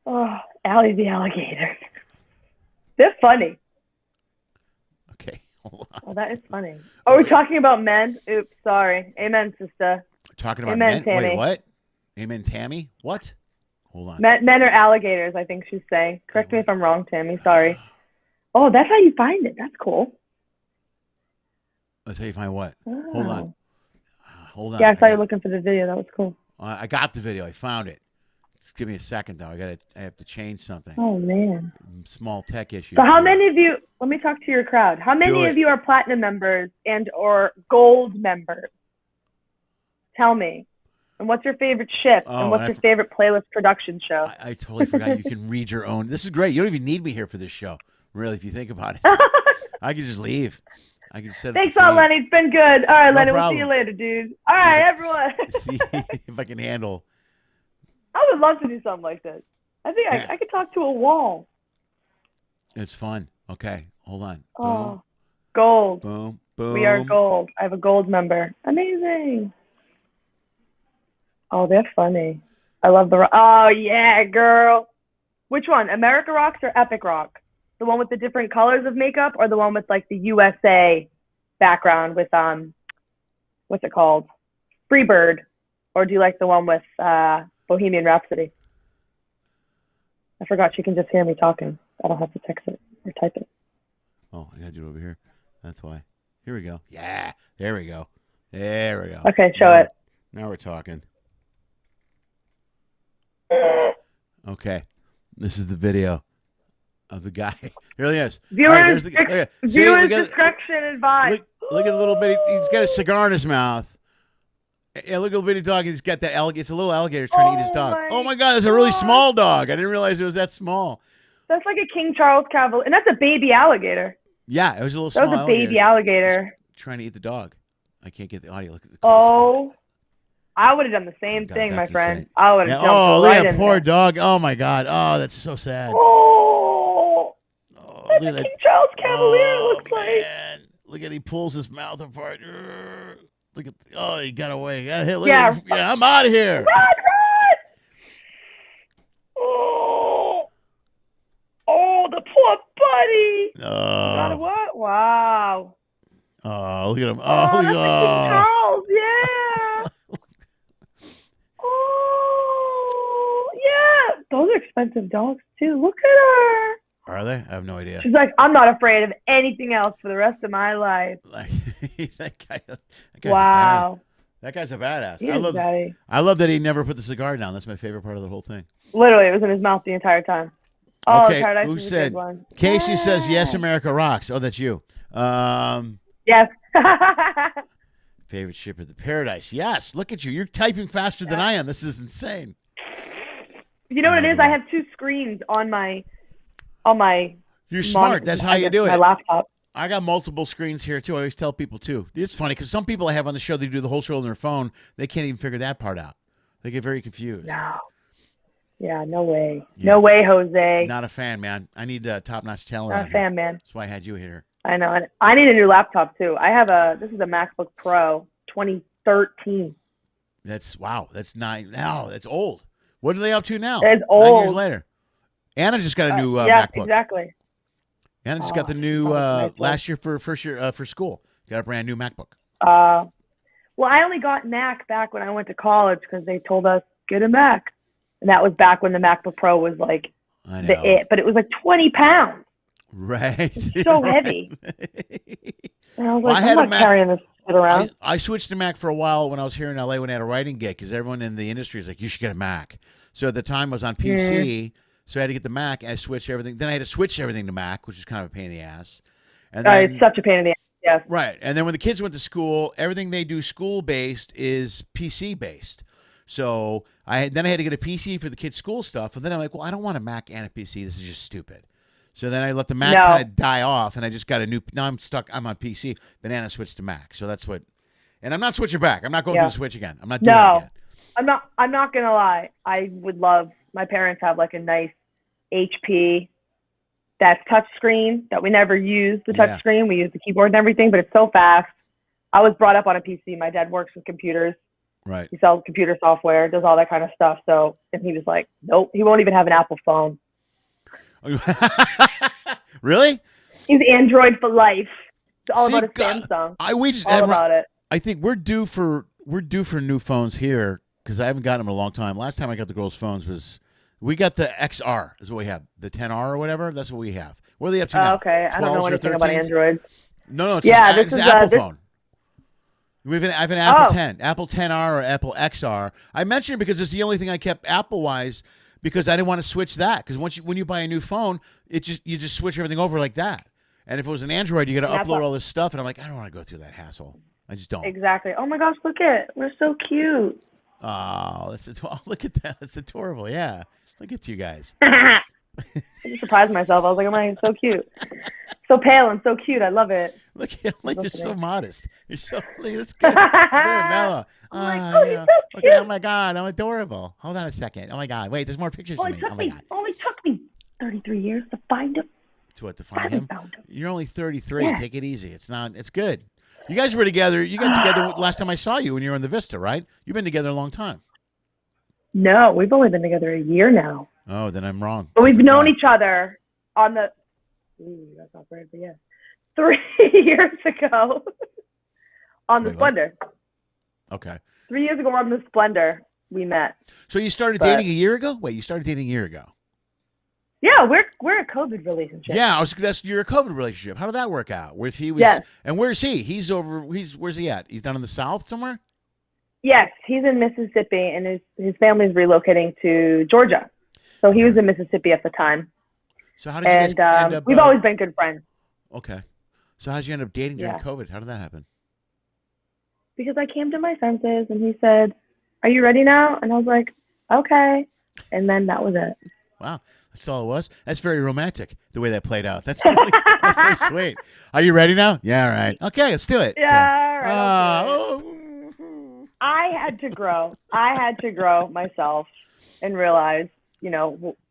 Oh, Allie the alligator. They're funny. Okay, hold on. Oh, that is funny. Are we talking about men? Oops, sorry. Amen, sister. Talking about Amen, men? Tammy. Wait, what? Amen, Tammy? What? Hold on. Men are alligators, I think she's saying. Correct me if I'm wrong, Tammy. Sorry. Oh, that's how you find it. That's cool. Let's how you find what? Oh. Hold on. Hold on. Yeah, I saw you looking for the video. That was cool. I got the video. I found it. Just give me a second, though. I have to change something. Oh, man. Small tech issues. So how many of you, let me talk to your crowd. How many of you are platinum members and or gold members? Tell me. And what's your favorite ship? And what's your favorite playlist production show? I totally forgot you can read your own. This is great. You don't even need me here for this show, really, if you think about it. I could just leave. I can set Thanks, Lenny. It's been good. All right, Lenny. We'll see you later, dude. All right, everyone. See if I can handle. I would love to do something like this. I think I could talk to a wall. It's fun. Okay, hold on. Oh, boom. Gold. Boom, boom. We are gold. I have a gold member. Amazing. Oh, they're funny. I love the. Oh yeah, girl. Which one? America Rocks or Epic Rock? The one with the different colors of makeup, or the one with like the USA background with what's it called? Freebird, or do you like the one with Bohemian Rhapsody? I forgot you can just hear me talking. I don't have to text it or type it. Oh, I gotta do it over here. That's why. Here we go. Yeah, there we go. There we go. Okay, show it. Now we're talking. Okay, this is the video of the guy. Here he is. Viewers discretion advised. Look at the little bitty. He's got a cigar in his mouth. Yeah, look at the little bitty dog. He's got that alligator. It's a little alligator trying to eat his dog. Oh my God, that's a really small dog. I didn't realize it was that small. That's like a King Charles Cavalier, and that's a baby alligator. Yeah, it was a little small. That was a baby alligator. Trying to eat the dog. I can't get the audio. Look at the Oh, I would have done the same thing, my friend. Insane. I would have jumped look right at that poor there. dog. Oh my God. Oh, that's so sad. That's a King Charles Cavalier. It looks like. Look at he pulls his mouth apart. Look at he got away. Yeah, I'm out of here. Run! Oh, the poor buddy. Got what? Wow. Oh, look at him. That's a King Charles. Yeah. Oh, yeah. Those are expensive dogs too. Look at her. Are they? I have no idea. She's like, I'm not afraid of anything else for the rest of my life. That guy's wow. That guy's a badass. I love that he never put the cigar down. That's my favorite part of the whole thing. Literally, it was in his mouth the entire time. Oh, okay, Paradise who is a said? good one. Casey says, yes, America rocks. Oh, that's you. Yes. Favorite ship of the Paradise. Yes, look at you. You're typing faster than I am. This is insane. You know what it is? I have two screens on my You're smart. That's how you do it. My laptop. I got multiple screens here too. I always tell people too. It's funny because some people I have on the show, they do the whole show on their phone. They can't even figure that part out. They get very confused. No. Yeah, no way. Yeah. No way, Jose. Not a fan, man. I need top-notch talent. Not a fan, man. That's why I had you here. I know. And I need a new laptop too. This is a MacBook Pro 2013. Wow. That's that's old. What are they up to now? It's old. 9 years later. Anna just got a new MacBook. Yeah, exactly. Anna just got the new last year for first year for school. Got a brand new MacBook. Well, I only got Mac back when I went to college because they told us get a Mac, and that was back when the MacBook Pro was like but it was like 20 pounds. Right. It's so heavy. And I was like, I'm not carrying this shit around. I switched to Mac for a while when I was here in LA when I had a writing gig because everyone in the industry was like, you should get a Mac. So at the time I was on PC, so I had to get the Mac and I switched everything. Then I had to switch everything to Mac, which is kind of a pain in the ass. And then, it's such a pain in the ass. Yes. Right. And then when the kids went to school, everything they do school-based is PC-based. So I had to get a PC for the kids' school stuff. And then I'm like, well, I don't want a Mac and a PC. This is just stupid. So then I let the Mac kind of die off, and I just got a new. Now I'm stuck. I'm on PC. Banana switched to Mac, so that's what. And I'm not switching back. I'm not going through the switch again. I'm not doing it again. I'm not gonna lie. I would love. My parents have like a nice HP that's touchscreen that we never use. The touchscreen we use the keyboard and everything, but it's so fast. I was brought up on a PC. My dad works with computers. Right. He sells computer software, does all that kind of stuff. So, and he was like, nope, he won't even have an Apple phone. Really? He's Android for life. It's all about a Samsung. All about it. I think we're due for new phones here because I haven't gotten them in a long time. Last time I got the girls' phones we got the XR is what we have. The 10R or whatever, that's what we have. What are they up to now? Okay, I don't know anything about Android. No, it's it's an Apple phone. I have an Apple 10, Apple 10R or Apple XR. I mentioned it because it's the only thing I kept Apple-wise because I didn't want to switch that. Because when you buy a new phone, you just switch everything over like that. And if it was an Android, you got to upload all this stuff. And I'm like, I don't want to go through that hassle. I just don't. Exactly. Oh my gosh, look at we're so cute. Oh, look at that. That's adorable. Yeah, look at you guys. I just surprised myself. I was like, oh my, so cute. So pale and so cute. I love it. Look, you're so modest. You're so that's good. Very mellow. He's so cute. Okay, oh my God, I'm adorable. Hold on a second. Oh my God, wait, there's more pictures of me. Oh my God. Only took me 33 years to find him. To find him? You're only 33. Yeah. Take it easy. It's good. You guys were together. You got together last time I saw you when you were in the Vista, right? You've been together a long time. No, we've only been together a year now. Oh, then I'm wrong. But we've known each other on the. Ooh, that's not right, but yeah. 3 years ago on the Splendor. Okay. 3 years ago on the Splendor, we met. So you started dating a year ago? Wait, you started dating a year ago? Yeah, we're a COVID relationship. Yeah, you're a COVID relationship. How did that work out? Where he was, yes. And where's he? Where's he at? He's down in the South somewhere? Yes, he's in Mississippi, and his family's relocating to Georgia. So he was in Mississippi at the time. So how did you guys end up? We've always been good friends. Okay. So how did you end up dating during COVID? How did that happen? Because I came to my senses, and he said, "Are you ready now?" And I was like, "Okay." And then that was it. Wow. That's all it was. That's very romantic, the way that played out. That's very sweet. Are you ready now? Yeah, all right. Okay, let's do it. Yeah, all right. I had to grow. I had to grow myself and realize,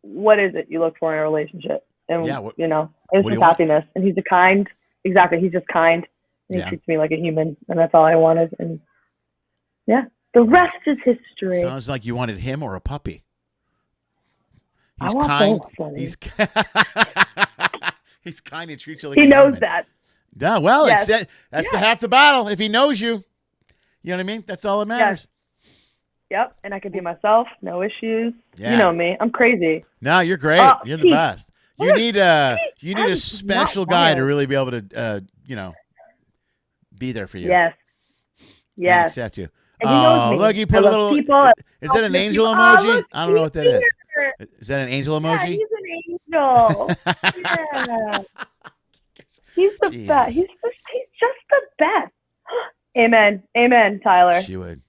what is it you look for in a relationship? And, it's just happiness. And he's he's just kind. And he treats me like a human. And that's all I wanted. And, the rest is history. Sounds like you wanted him or a puppy. He's kind. He's kind and treats you like he knows that. Yeah, well, that's the half the battle. If he knows you, you know what I mean? That's all that matters. Yes. Yep, and I can be myself, no issues. Yeah. You know me. I'm crazy. No, you're great. You're the best. You need a special guy to really be able to be there for you. Yes. And accept you. And he knows me. Look, you put a little is that an angel emoji? I don't know what that is. Is that an angel emoji? Yeah, he's an angel. Yeah. He's the best. He's just the best. Amen. Amen, Tyler. She would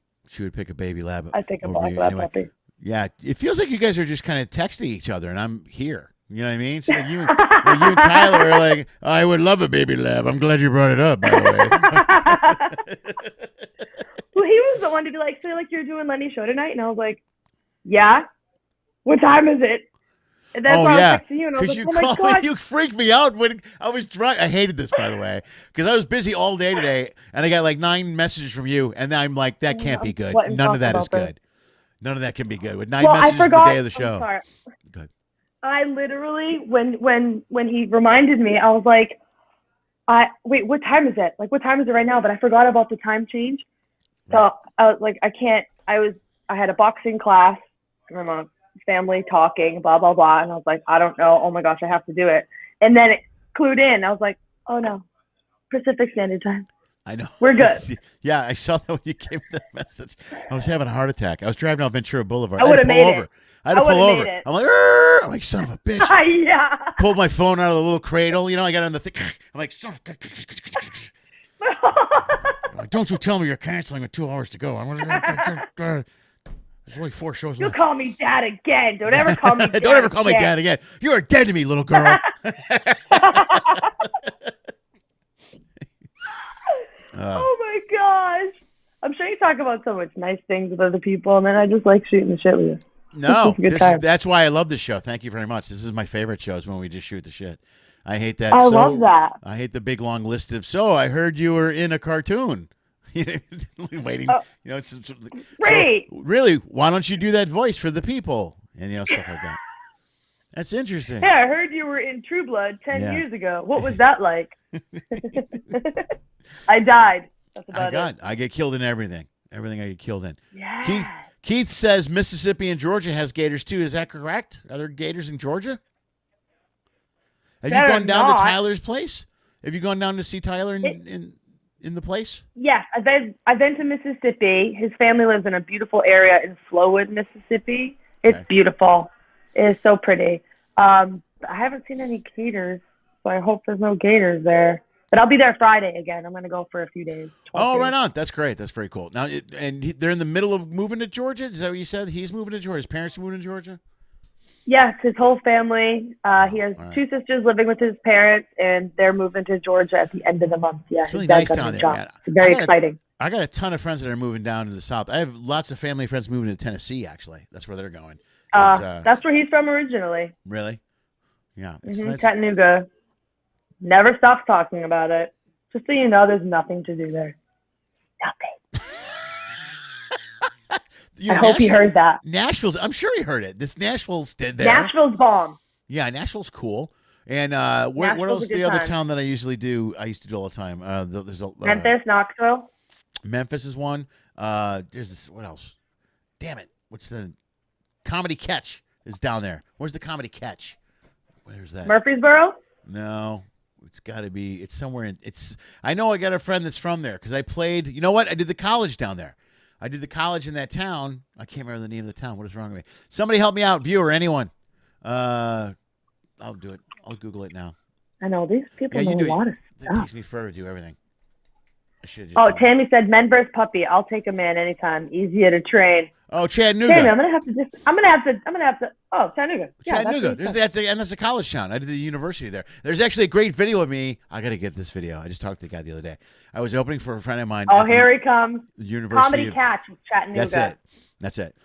pick a baby lab. I think a black lab puppy. Yeah, it feels like you guys are just kind of texting each other, and I'm here. You know what I mean? So like you and Tyler are like, I would love a baby lab. I'm glad you brought it up, by the way. Well, he was the one to be like, so you're doing Lenny's show tonight? And I was like, yeah. What time is it? And then I was texting you, and I was like, oh my God. You freaked me out when I was drunk. I hated this, by the way, because I was busy all day today, and I got like 9 messages from you, and I'm like, that can't be good. None of that is good. None of that can be good. With 9 messages the day of the show. Sorry. Good. I literally, when he reminded me, I was like, wait, what time is it? Like, what time is it right now? But I forgot about the time change. So I was like, I had a boxing class for my family talking, blah, blah, blah. And I was like, I don't know. Oh my gosh, I have to do it. And then it clued in. I was like, oh no, Pacific Standard Time. I know. We're good. Yeah, I saw that when you gave me that message. I was having a heart attack. I was driving down Ventura Boulevard. I would have made it. I had to pull over. I'm like, son of a bitch. Yeah. Pulled my phone out of the little cradle. I got it on the thing. I'm like, son of don't you tell me you're canceling with 2 hours to go. There's only 4 shows left. You'll call me dad again. Don't ever call me dad Don't ever call me dad again. You are dead to me, little girl. Oh my gosh. I'm sure you talk about so much nice things with other people, and then I just like shooting the shit with you. No, that's why I love this show. Thank you very much. This is my favorite shows when we just shoot the shit. I hate that. I love that. I hate the big long list of, so I heard you were in a cartoon. Waiting. Great. So, really, why don't you do that voice for the people? And stuff like that. That's interesting. Yeah, I heard you were in True Blood 10 years ago. What was that like? I died. That's about it. I get killed in everything. Everything I get killed in. Yeah. Keith says Mississippi and Georgia has gators too. Is that correct? Are there gators in Georgia? Have you gone down to Tyler's place? Have you gone down to see Tyler in the place? Yes, I've been to Mississippi. His family lives in a beautiful area in Flowood, Mississippi. It's beautiful. It is so pretty. I haven't seen any gators, so I hope there's no gators there. But I'll be there Friday again. I'm going to go for a few days. Oh, days. right on. That's great. That's very cool. Now, they're in the middle of moving to Georgia? Is that what you said? He's moving to Georgia? His parents are moving to Georgia? Yes, his whole family. He has two sisters living with his parents, and they're moving to Georgia at the end of the month. Yeah, it's really nice down there, man. It's very exciting. I got a ton of friends that are moving down to the South. I have lots of family friends moving to Tennessee, actually. That's where they're going. That's where he's from originally. Really? Yeah. It's nice. Chattanooga. Never stops talking about it. Just so you know, there's nothing to do there. Nothing. I hope he heard that. Nashville's, I'm sure he heard it. Nashville's dead there. Nashville's bomb. Yeah, Nashville's cool. And what else is the other town that I used to do all the time? There's Memphis, Knoxville. Memphis is one. There's this, what else? Damn it. What's the Comedy Catch is down there. Where's the Comedy Catch? Where's that? Murfreesboro? No. It's got to be, it's somewhere in, I know I got a friend that's from there because I played, you know what? I did the college down there. I did the college in that town. I can't remember the name of the town. What is wrong with me? Somebody help me out, viewer, anyone. I'll do it. I'll Google it now. I know. These people know a lot of stuff. It takes me forever to do everything. I should. Tammy said men versus puppy. I'll take a man anytime. Easier to train. Oh, Chattanooga. Tammy, I'm gonna have to. Oh, Chattanooga. Yeah, Chattanooga. That's a college town. I did the university there. There's actually a great video of me. I got to get this video. I just talked to the guy the other day. I was opening for a friend of mine. Oh, here he comes. The University Comedy Catch with Chattanooga. That's it.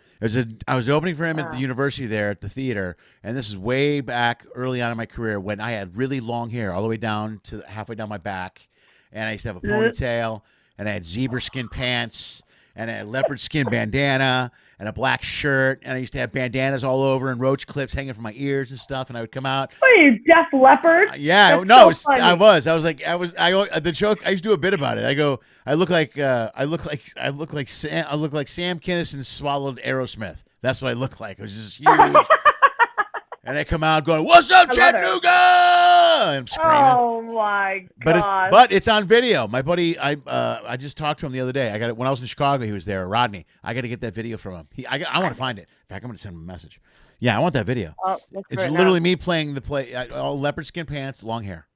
I was opening for him at the university there at the theater, and this is way back early on in my career when I had really long hair all the way down to halfway down my back, and I used to have a ponytail, and I had zebra skin pants, and I had a leopard skin bandana, and a black shirt, and I used to have bandanas all over and roach clips hanging from my ears and stuff, and I would come out. What are you, Def Leppard? Yeah, no, so I was the joke. I used to do a bit about it. I go, I look like Sam Kinison swallowed Aerosmith. That's what I look like. It was just huge. And I come out going, "What's up, Chattanooga?" And I'm screaming. Oh my god! But it's on video. My buddy, I just talked to him the other day. I got it when I was in Chicago. He was there, Rodney. I got to get that video from him. I want to find it. In fact, I'm going to send him a message. Yeah, I want that video. It's literally me playing the play. All leopard skin pants, long hair.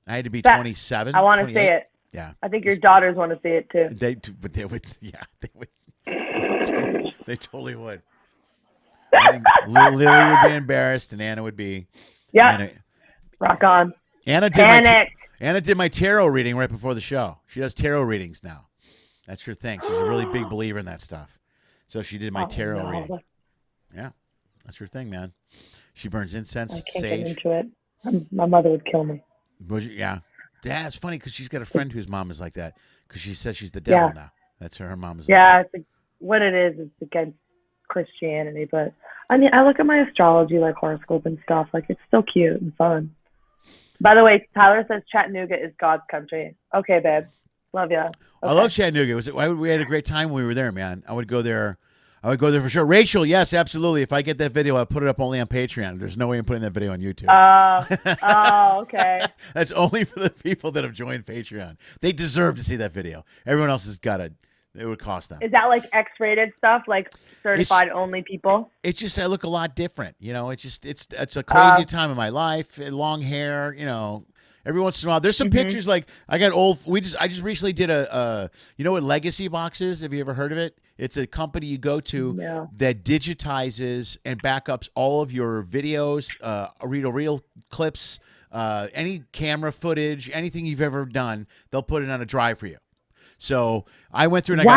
I had to be 27. I want to see it. Yeah, I think your daughters want to see it too. They would. Yeah, they would. They totally would. I think Lily would be embarrassed, and Anna would be. Yeah. Rock on. Anna did my tarot reading right before the show. She does tarot readings now. That's her thing. She's a really big believer in that stuff. So she did my tarot reading. Yeah, that's her thing, man. She burns incense, I can't sage. get into it. My mother would kill me. Yeah. Yeah, it's funny because she's got a friend whose mom is like that because she says she's the devil now. That's her mom is. Yeah, what it is, it's against Christianity, but I mean, I look at my astrology, like horoscope and stuff. Like, it's still cute and fun. By the way, Tyler says Chattanooga is God's country. Okay, babe. Love ya. Okay. I love Chattanooga. We had a great time when we were there, man. I would go there for sure. Rachel, yes, absolutely. If I get that video, I'll put it up only on Patreon. There's no way I'm putting that video on YouTube. Okay. That's only for the people that have joined Patreon. They deserve to see that video. Everyone else has got it. It would cost them. Is that like X-rated stuff, like certified only people? It's just I look a lot different. You know, it's a crazy time in my life. Long hair, you know. Every once in a while, there's some pictures like I got old. I just recently did you know what Legacy Box is? Have you ever heard of it? It's a company you go to that digitizes and backups all of your videos, reel clips, any camera footage, anything you've ever done. They'll put it on a drive for you. So I went through and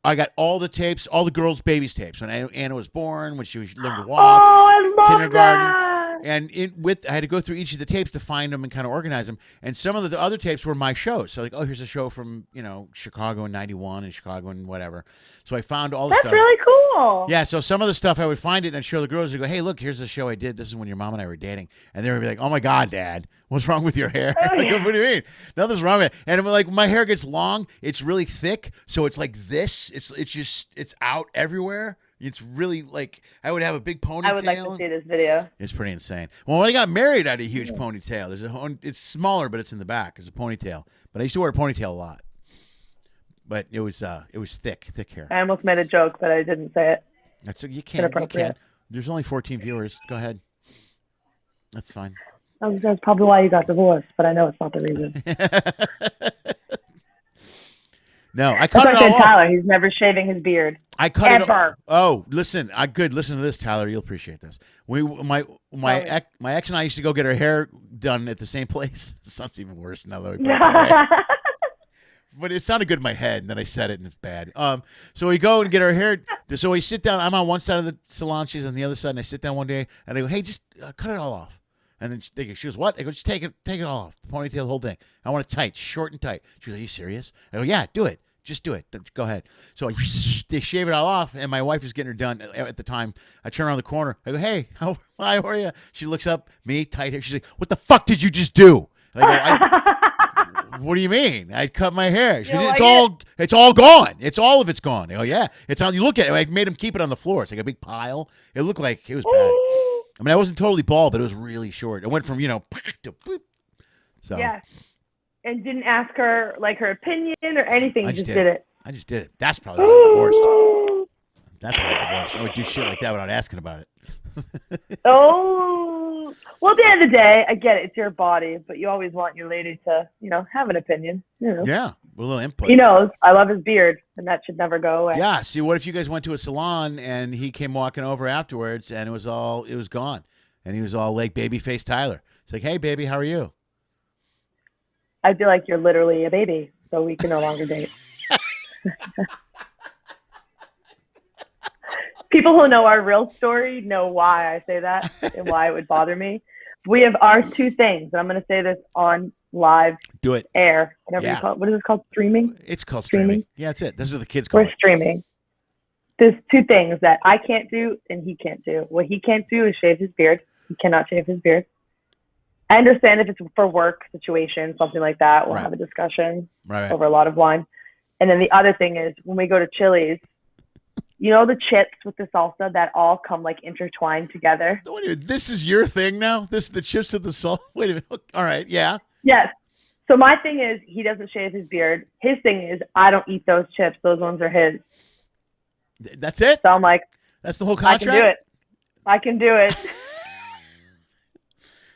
I got all the tapes, all the girls' babies tapes when Anna was born, when she learned to walk, I love kindergarten. that. And I had to go through each of the tapes to find them and kind of organize them. And some of the other tapes were my shows. So like, oh, here's a show from, Chicago in 91 and Chicago and whatever. So I found all the stuff. That's really cool. Yeah, so some of the stuff I would find it and I'd show the girls. They'd go, hey, look, here's the show I did. This is when your mom and I were dating. And they would be like, oh, my God, Dad, what's wrong with your hair? Like, what do you mean? Nothing's wrong with it. And like my hair gets long. It's really thick. So it's like this. It's out everywhere. It's really like I would have a big ponytail. I would like to see this video. It's pretty insane. Well, when I got married, I had a huge ponytail. It's smaller, but it's in the back. It's a ponytail. But I used to wear a ponytail a lot. But it was thick hair. I almost made a joke, but I didn't say it. You can. There's only 14 viewers. Go ahead. That's fine. That's probably why you got divorced, but I know it's not the reason. No, I cut it all off. Tyler, he's never shaving his beard. I cut it off. Oh, listen. Listen to this, Tyler. You'll appreciate this. My ex and I used to go get our hair done at the same place. It sounds even worse now that we put it away. But it sounded good in my head, and then I said it, and it's bad. So we go and get our hair. So we sit down. I'm on one side of the salon. She's on the other side. And I sit down one day, and I go, hey, just cut it all off. And then she goes, what? I go, just take it all off. The ponytail, the whole thing. I want it tight, short and tight. She goes, are you serious? I go, yeah, do it. Just do it. Go ahead. So they shave it all off, and my wife was getting her done at the time. I turn around the corner. I go, hey, hi, how are you? She looks up, me, tight hair. She's like, what the fuck did you just do? And I go, what do you mean? I cut my hair. She goes, it's all gone. All of it's gone. I go, yeah. It's on. You look at it. I made him keep it on the floor. It's like a big pile. It looked like it was bad. I mean, I wasn't totally bald, but it was really short. It went from, to boop. So. Yeah. And didn't ask her, her opinion or anything. You just did it. I just did it. That's probably why I'm divorced. That's why I'm divorced. I would do shit like that without asking about it. Oh. Well, at the end of the day, I get it. It's your body. But you always want your lady to, have an opinion. Yeah. A little input. He knows. I love his beard. And that should never go away. Yeah. See, what if you guys went to a salon and he came walking over afterwards and it was gone. And he was all like babyface Tyler. It's like, hey, baby, how are you? I feel like you're literally a baby, so we can no longer date. People who know our real story know why I say that and why it would bother me. We have our two things, and I'm going to say this on live air. Whatever you call it. What is this called? Streaming? It's called streaming. Yeah, that's it. This is what the kids call it. We're streaming. There's two things that I can't do and he can't do. What he can't do is shave his beard. He cannot shave his beard. I understand if it's for work situation, something like that, we'll have a discussion over a lot of wine. And then the other thing is when we go to Chili's, the chips with the salsa that all come intertwined together. Wait a minute, this is your thing now? This is the chips with the salsa? Wait a minute. All right, yeah. Yes. So my thing is he doesn't shave his beard. His thing is I don't eat those chips. Those ones are his. That's it? So I'm like, that's the whole contract? I can do it.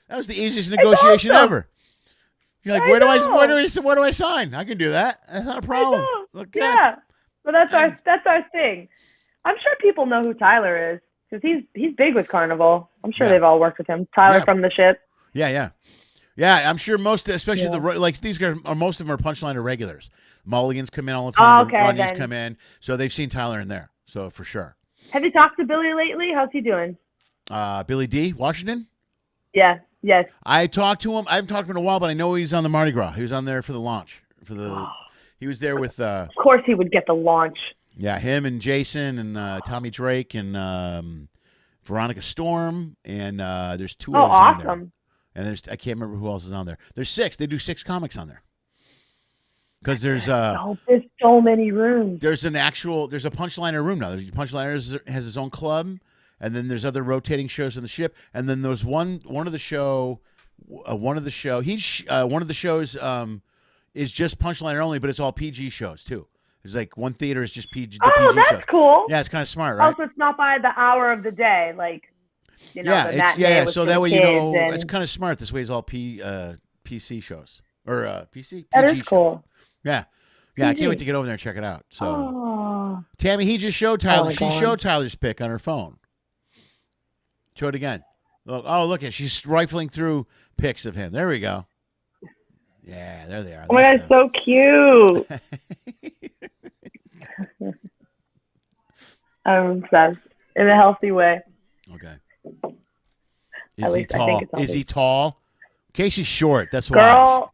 That was the easiest negotiation ever. You're like, where do I sign? I can do that. That's not a problem. Look, yeah. Well, that's our thing. I'm sure people know who Tyler is because he's big with Carnival. I'm sure they've all worked with him. Tyler from the ship. Yeah. I'm sure most, especially these guys, most of them are Punchline regulars. Mulligans come in all the time. The Runnies come in, so they've seen Tyler in there. So for sure. Have you talked to Billy lately? How's he doing? Billy D. Washington. Yeah. Yes. I talked to him. I haven't talked to him in a while, but I know he's on the Mardi Gras. He was on there for the launch. He was there with. Of course, he would get the launch. Yeah, him and Jason and Tommy Drake and Veronica Storm and there's two others on there. Awesome. And I can't remember who else is on there. There's 6. They do 6 comics on there. Because there's so many rooms. There's a Punchliner room now. Punchliner has his own club. And then there's other rotating shows on the ship, and then there's one of the shows is just Punchliner only, but it's all PG shows too. There's one theater is just PG. That's shows. Cool. Yeah, it's kind of smart, right? Also, it's not by the hour of the day, So that way it's kind of smart. This way is all PC shows or PC. That PG is cool. Shows. Yeah. I can't wait to get over there and check it out. So, Tammy, he just showed Tyler. She showed Tyler's pic on her phone. Show it again. Look at she's rifling through pics of him. There we go. Yeah, there they are. Oh my God, so cute. I'm obsessed in a healthy way. Okay. Is he tall? I think it's Is he tall? Casey's short. That's why. Girl,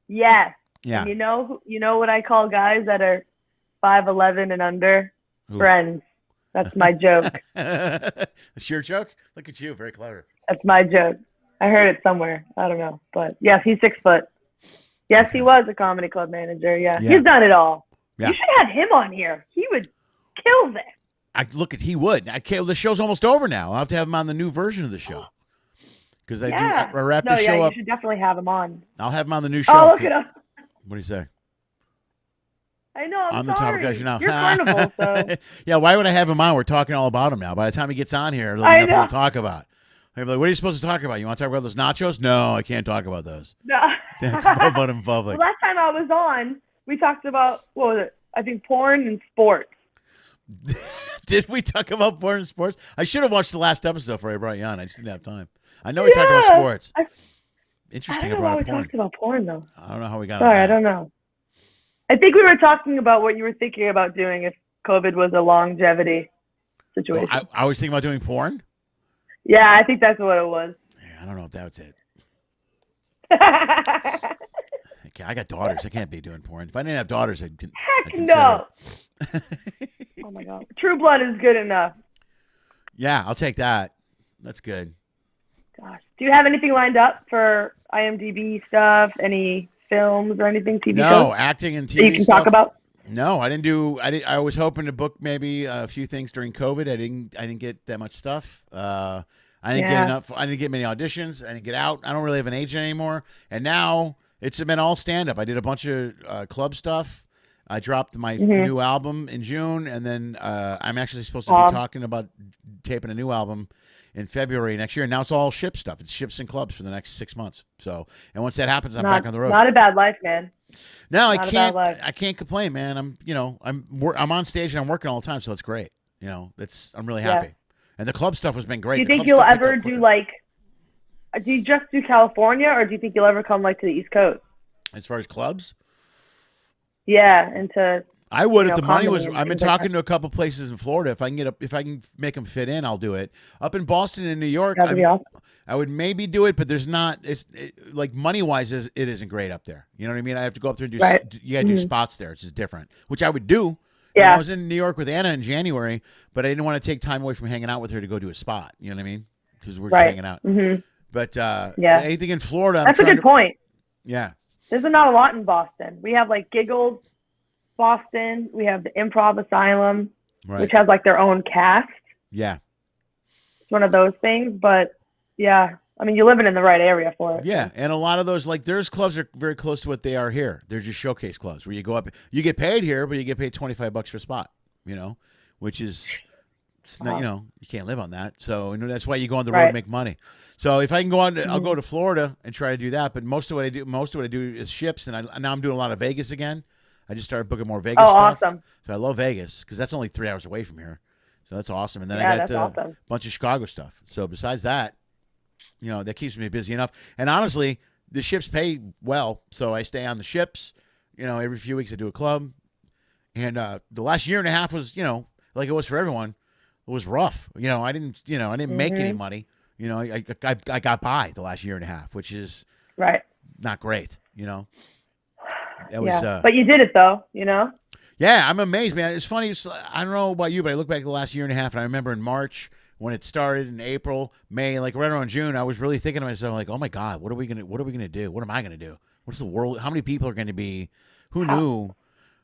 yes. Yeah. And you know what I call guys that are 5'11" and under? Ooh. Friends. That's my joke. That's your joke? Look at you. Very clever. That's my joke. I heard it somewhere. I don't know. But yes, he's 6 foot. Yes, Okay. He was a comedy club manager. Yeah. He's done it all. Yeah. You should have him on here. He would kill this. He would. I can't. The show's almost over now. I'll have to have him on the new version of the show. Because I wrap the show up. You should definitely have him on. I'll have him on the new show. Oh, look at him. What do you say? I know. I'm the sorry. topic, now. You're Carnival, so. Yeah, why would I have him on? We're talking all about him now. By the time he gets on here, there'll be nothing to talk about. I'd be like, what are you supposed to talk about? You want to talk about those nachos? No, I can't talk about those. No. About in public. Well, last time I was on, we talked about, what was it? I think porn and sports. Did we talk about porn and sports? I should have watched the last episode before I brought you on. I just didn't have time. I know we talked about sports. Interesting. I don't know why we talked about porn, though. I don't know how we got Sorry, on that. I don't know. I think we were talking about what you were thinking about doing if COVID was a longevity situation. Well, I was thinking about doing porn? Yeah, I think that's what it was. Yeah, I don't know if that's it. Okay, I got daughters. I can't be doing porn. If I didn't have daughters, I'd no. Oh, my God. True Blood is good enough. Yeah, I'll take that. That's good. Gosh. Do you have anything lined up for IMDb stuff? Any films or anything? TV shows? No, acting and TV that you can stuff. talk about? No, I was hoping to book maybe a few things during COVID. I didn't get that much stuff. I didn't get enough. I didn't get many auditions. I didn't get out. I don't really have an agent anymore. And now it's been all stand up. I did a bunch of club stuff. I dropped my new album in June, and then I'm actually supposed to be talking about taping a new album in February next year. And now it's all ship stuff. It's ships and clubs for the next 6 months. So, and once that happens, I'm back on the road. Not a bad life, man. No, I can't complain, man. I'm on stage and I'm working all the time, so it's great. I'm really happy. Yeah. And the club stuff has been great. Do you think you'll ever do do you just do California, or do you think you'll ever come to the East Coast? As far as clubs? Yeah, into I would if the money was. I've been talking to a couple places in Florida. If I can make them fit in, I'll do it. Up in Boston and New York, that'd be awesome. I would maybe do it, but there's not. Like money wise, it isn't great up there. You know what I mean? I have to go up there and do. You got to do spots there. It's just different, which I would do. Yeah. I was in New York with Anna in January, but I didn't want to take time away from hanging out with her to go do a spot. You know what I mean? Because we're just hanging out. Mm-hmm. But anything in Florida, that's a good point. Yeah. There's not a lot in Boston. We have Giggles, Boston. We have the Improv Asylum, which has their own cast. Yeah. It's one of those things, but yeah. I mean, you're living in the right area for it. Yeah, and a lot of those, there's clubs are very close to what they are here. They're just showcase clubs where you go up, you get paid here, but you get paid $25 for a spot, which is, you can't live on that. So that's why you go on the road and make money. So if I can go on, I'll go to Florida and try to do that. But most of what I do is ships, and now I'm doing a lot of Vegas again. I just started booking more Vegas stuff. Awesome. So I love Vegas because that's only 3 hours away from here. So that's awesome. And then I got a bunch of Chicago stuff. So besides that, that keeps me busy enough. And honestly, the ships pay well, so I stay on the ships. Every few weeks I do a club. And the last year and a half was, like it was for everyone, it was rough. I didn't make any money. I got by the last year and a half, which is not great. It was, but you did it though. Yeah, I'm amazed, man. It's funny. I don't know about you, but I look back at the last year and a half, and I remember in March when it started, in April, May, right around June, I was really thinking to myself, oh my God, what are we gonna do? What am I gonna do? What's the world? How many people are going to be? Who knew?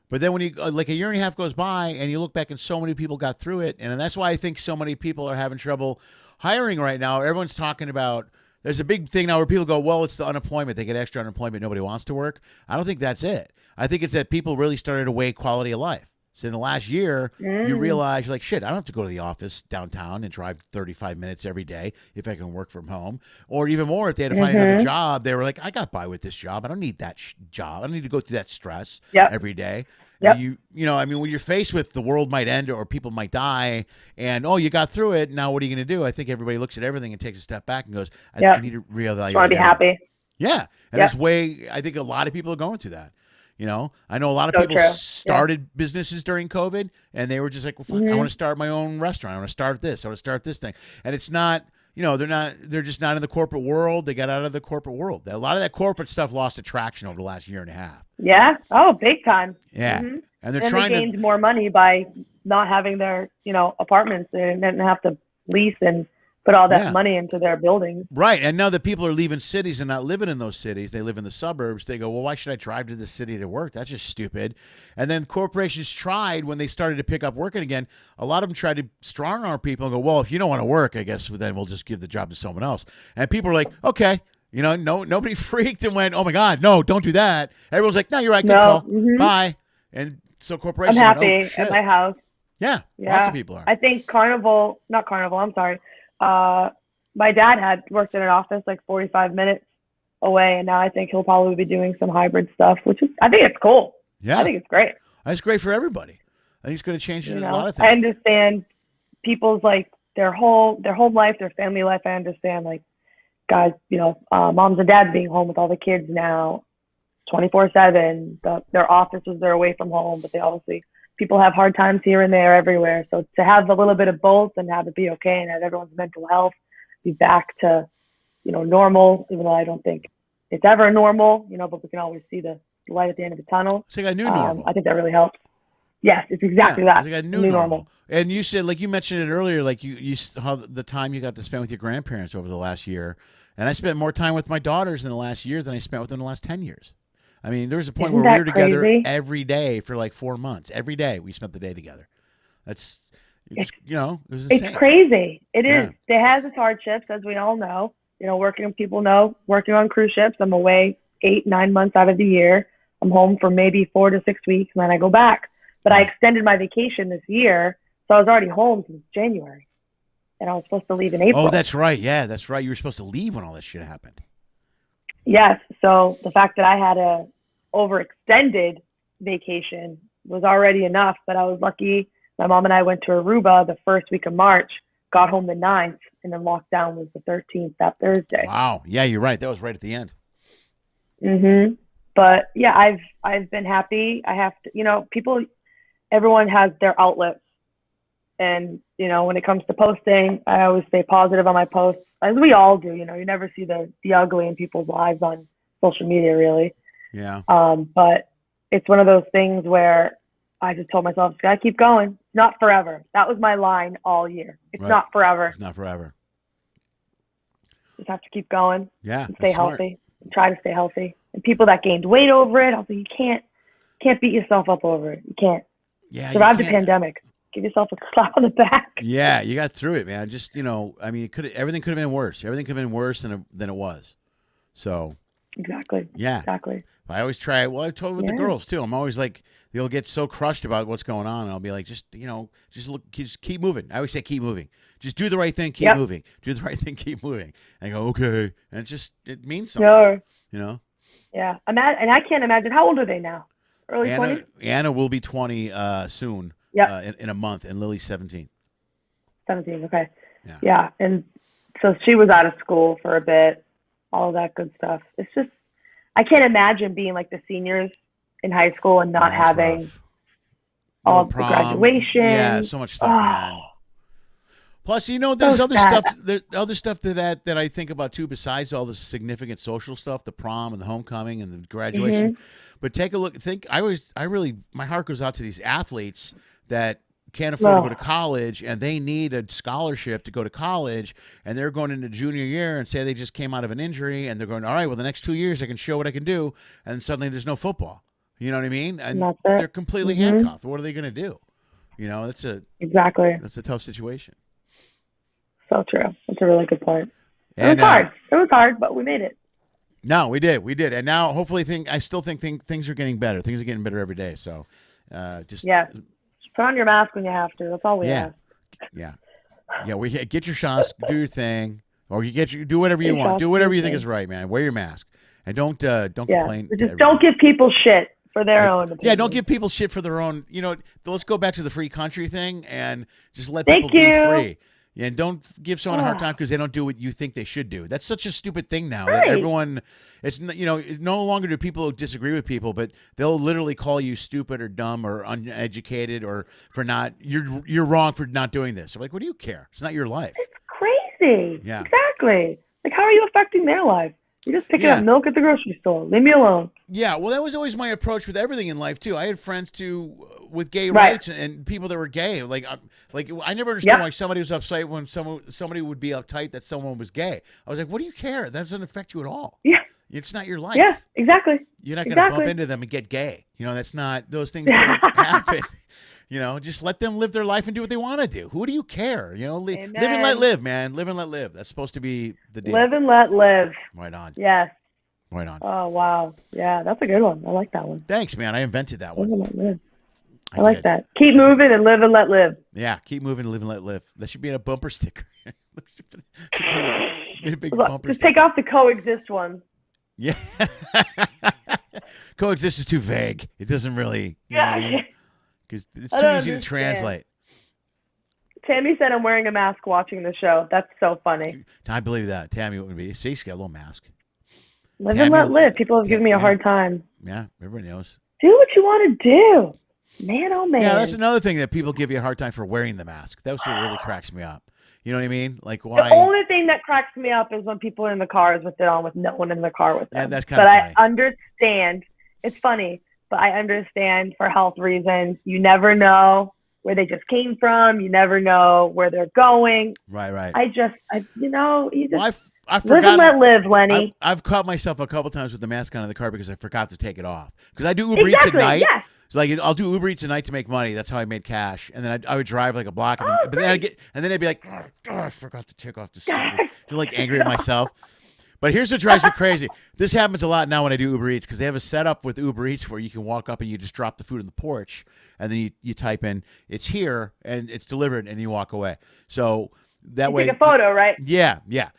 But then when you a year and a half goes by, and you look back, and so many people got through it, and that's why I think so many people are having trouble hiring right now. Everyone's talking about. There's a big thing now where people go, well, it's the unemployment. They get extra unemployment. Nobody wants to work. I don't think that's it. I think it's that people really started to weigh quality of life. So in the last year, you realize, shit, I don't have to go to the office downtown and drive 35 minutes every day if I can work from home. Or even more, if they had to find another job, they were like, I got by with this job. I don't need that job. I don't need to go through that stress every day. Yep. When you're faced with the world might end or people might die and, you got through it, now what are you going to do? I think everybody looks at everything and takes a step back and goes, I need to reevaluate. Want to be happy. Yeah. And I think a lot of people are going through that. I know a lot of people started businesses during COVID and they were just like, well, fuck, I want to start my own restaurant. I want to start this. I want to start this thing. And it's not, they're just not in the corporate world. They got out of the corporate world. A lot of that corporate stuff lost attraction over the last year and a half. Yeah. Oh, big time. Yeah. Mm-hmm. And they're and trying they gained more money by not having their, apartments. They didn't have to lease and put all that money into their buildings. Right. And now that people are leaving cities and not living in those cities, they live in the suburbs, they go, well, why should I drive to the city to work? That's just stupid. And then corporations tried, when they started to pick up working again, a lot of them tried to strong arm people and go, well, if you don't want to work, I guess then we'll just give the job to someone else. And people are like, okay. Nobody freaked and went, oh, my God, no, don't do that. Everyone's like, no, you're right. Good call. Mm-hmm. Bye. And so corporations I'm happy went, at my house. Yeah, lots of people are. I think not Carnival, I'm sorry. My dad had worked in an office like 45 minutes away, and now I think he'll probably be doing some hybrid stuff, I think it's cool. Yeah. I think it's great. It's great for everybody. I think it's going to change a lot of things. I understand people's their whole life, their family life. I understand guys, moms and dads being home with all the kids now 24/7. Their offices are away from home, but people have hard times here and there everywhere. So to have a little bit of both and have it be okay and have everyone's mental health be back to, normal, even though I don't think it's ever normal, but we can always see the light at the end of the tunnel. It's like a new normal. I think that really helps. Yes, it's exactly that. It's like a new normal. And you said, like you mentioned it earlier, like you how the time you got to spend with your grandparents over the last year. And I spent more time with my daughters in the last year than I spent with them in the last 10 years. I mean, there was a point where we were together every day for like 4 months. Every day we spent the day together. It was insane. It's crazy. It is. It has its hardships, as we all know. Working on cruise ships, I'm away 8-9 months out of the year. I'm home for maybe 4 to 6 weeks, and then I go back. But I extended my vacation this year, so I was already home since January. And I was supposed to leave in April. Oh, that's right. Yeah, that's right. You were supposed to leave when all this shit happened. Yes. So the fact that I had a overextended vacation was already enough, but I was lucky. My mom and I went to Aruba the first week of March, got home the 9th, and then lockdown was the 13th, that Thursday. Wow. Yeah, you're right. That was right at the end. Mm-hmm. But yeah, I've been happy. I have to, everyone has their outlets. And, when it comes to posting, I always stay positive on my posts, as we all do. You never see the ugly in people's lives on social media, really. Yeah. But it's one of those things where I just told myself, just gotta keep going. Not forever. That was my line all year. It's not forever. It's not forever. Just have to keep going. Yeah. And stay healthy. And try to stay healthy. And people that gained weight over it, also, you can't beat yourself up over it. You can't. Yeah. Survive the pandemic. Give yourself a slap on the back. Yeah, you got through it, man. Just everything could have been worse. Everything could have been worse than it was. So. Exactly. Yeah. Exactly. I always try. Well, I told with the girls too. I'm always like, they'll get so crushed about what's going on, and I'll be like, just keep moving. I always say, keep moving. Just do the right thing. Keep moving. Do the right thing. Keep moving. And I go, okay, and it means something. Sure. Yeah. And I can't imagine. How old are they now? Early 20s. Anna will be 20 soon. Yeah. In a month, and Lily's 17. 17. Okay. Yeah. And so she was out of school for a bit. All of that good stuff. It's just, I can't imagine being like the seniors in high school and not having all the graduation. Yeah, so much stuff, man. Plus, there's other stuff. There's other stuff that I think about too, besides all the significant social stuff, the prom and the homecoming and the graduation. Mm-hmm. But take a look. My heart goes out to these athletes that can't afford to go to college, and they need a scholarship to go to college, and they're going into junior year and say they just came out of an injury, and they're going, all right, well, the next 2 years I can show what I can do, and suddenly there's no football. You know what I mean? And they're completely handcuffed. What are they going to do? That's a tough situation. So true. That's a really good point. It was hard. It was hard, but we made it. No, we did. And now hopefully I still think things are getting better. Things are getting better every day. So put on your mask when you have to. That's all we ask. Yeah. We get your shots, do your thing, or do whatever you want. Do whatever you think is right, man. Wear your mask, and don't complain. Just don't give people shit for their own opinion. Yeah, don't give people shit for their own. Let's go back to the free country thing and just let people be free. Yeah, and don't give someone a hard time because they don't do what you think they should do. That's such a stupid thing now. That everyone, it's no longer do people disagree with people, but they'll literally call you stupid or dumb or uneducated or for not. You're wrong for not doing this. I'm like, what do you care? It's not your life. It's crazy. crazy. Yeah. Exactly. Like, how are you affecting their life? You're just picking up milk at the grocery store. Leave me alone. Yeah, well, that was always my approach with everything in life too. I had friends too with gay rights and people that were gay. Like I never understood why somebody was upset when somebody would be uptight that someone was gay. I was like, what do you care? That doesn't affect you at all. Yeah, it's not your life. Yeah, exactly. You're not going to bump into them and get gay. That's not, those things don't happen. Just let them live their life and do what they want to do. Who do you care? Live and let live, man. Live and let live. That's supposed to be the deal. Live and let live. Right on. Yes. Right on. Oh, wow. Yeah, that's a good one. I like that one. Thanks, man. I invented that one. Live and let live. I like that. Keep moving and live and let live. Yeah, keep moving and live and let live. That should be in a bumper sticker. Be a big bumper Just sticker. take off the coexist one. Yeah. Coexist is too vague. It doesn't really, because it's too easy to translate. Tammy said I'm wearing a mask watching the show. That's so funny. I believe that. Tammy would be. See, she's got a little mask. Live and let live. People have given me a hard time. Yeah, everybody knows. Do what you want to do. Man, oh man. Yeah, that's another thing that people give you a hard time for, wearing the mask. That's what really cracks me up. You know what I mean? Like, why? The only thing that cracks me up is when people are in the cars with it on with no one in the car with them. Yeah, that's kind of funny. But I understand. It's funny, but I understand for health reasons. You never know where they just came from. You never know where they're going. Right. I just I live and let live, Lenny. I've caught myself a couple times with the mask on in the car because I forgot to take it off. Because I do Uber Eats at night. Yes. So I'll do Uber Eats at night to make money. That's how I made cash. And then I would drive like a block, but then I'd be like, oh, I forgot to take off the sticker. Feel like angry at myself. But here's what drives me crazy. This happens a lot now when I do Uber Eats because they have a setup with Uber Eats where you can walk up and you just drop the food on the porch, and then you type in it's here and it's delivered, and you walk away. So that way, take a photo, right? Yeah.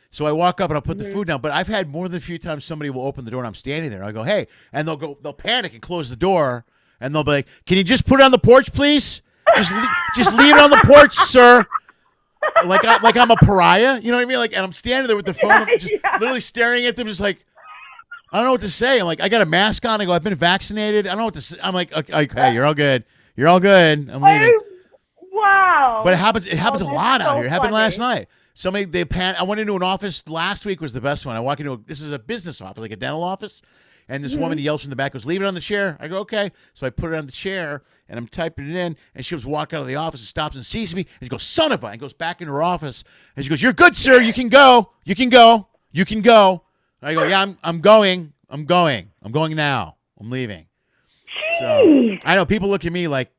So I walk up and I'll put the food down. But I've had more than a few times somebody will open the door and I'm standing there. I go, hey, and they'll panic and close the door, and they'll be like, can you just put it on the porch, please? Just leave it on the porch, sir. Like I'm a pariah, you know what I mean? Like, and I'm standing there with the phone, I'm just literally staring at them, just like, I don't know what to say. I'm like, I got a mask on. I go, I've been vaccinated. I don't know what to say. I'm like, okay, you're all good. You're all good. I'm leaving. Wow. But it happens a lot out here. It happened funny. last night. I went into an office last week was the best one. I walk into this is a business office, like a dental office, and this woman yells from the back, goes, leave it on the chair. I go, okay. So I put it on the chair, and I'm typing it in, and she was walking out of the office and stops and sees me, and she goes, son of a, and goes back into her office, and she goes, you're good, sir. You can go. You can go. You can go. And I go, yeah, I'm going. I'm going now. I'm leaving. Jeez. So I know people look at me like,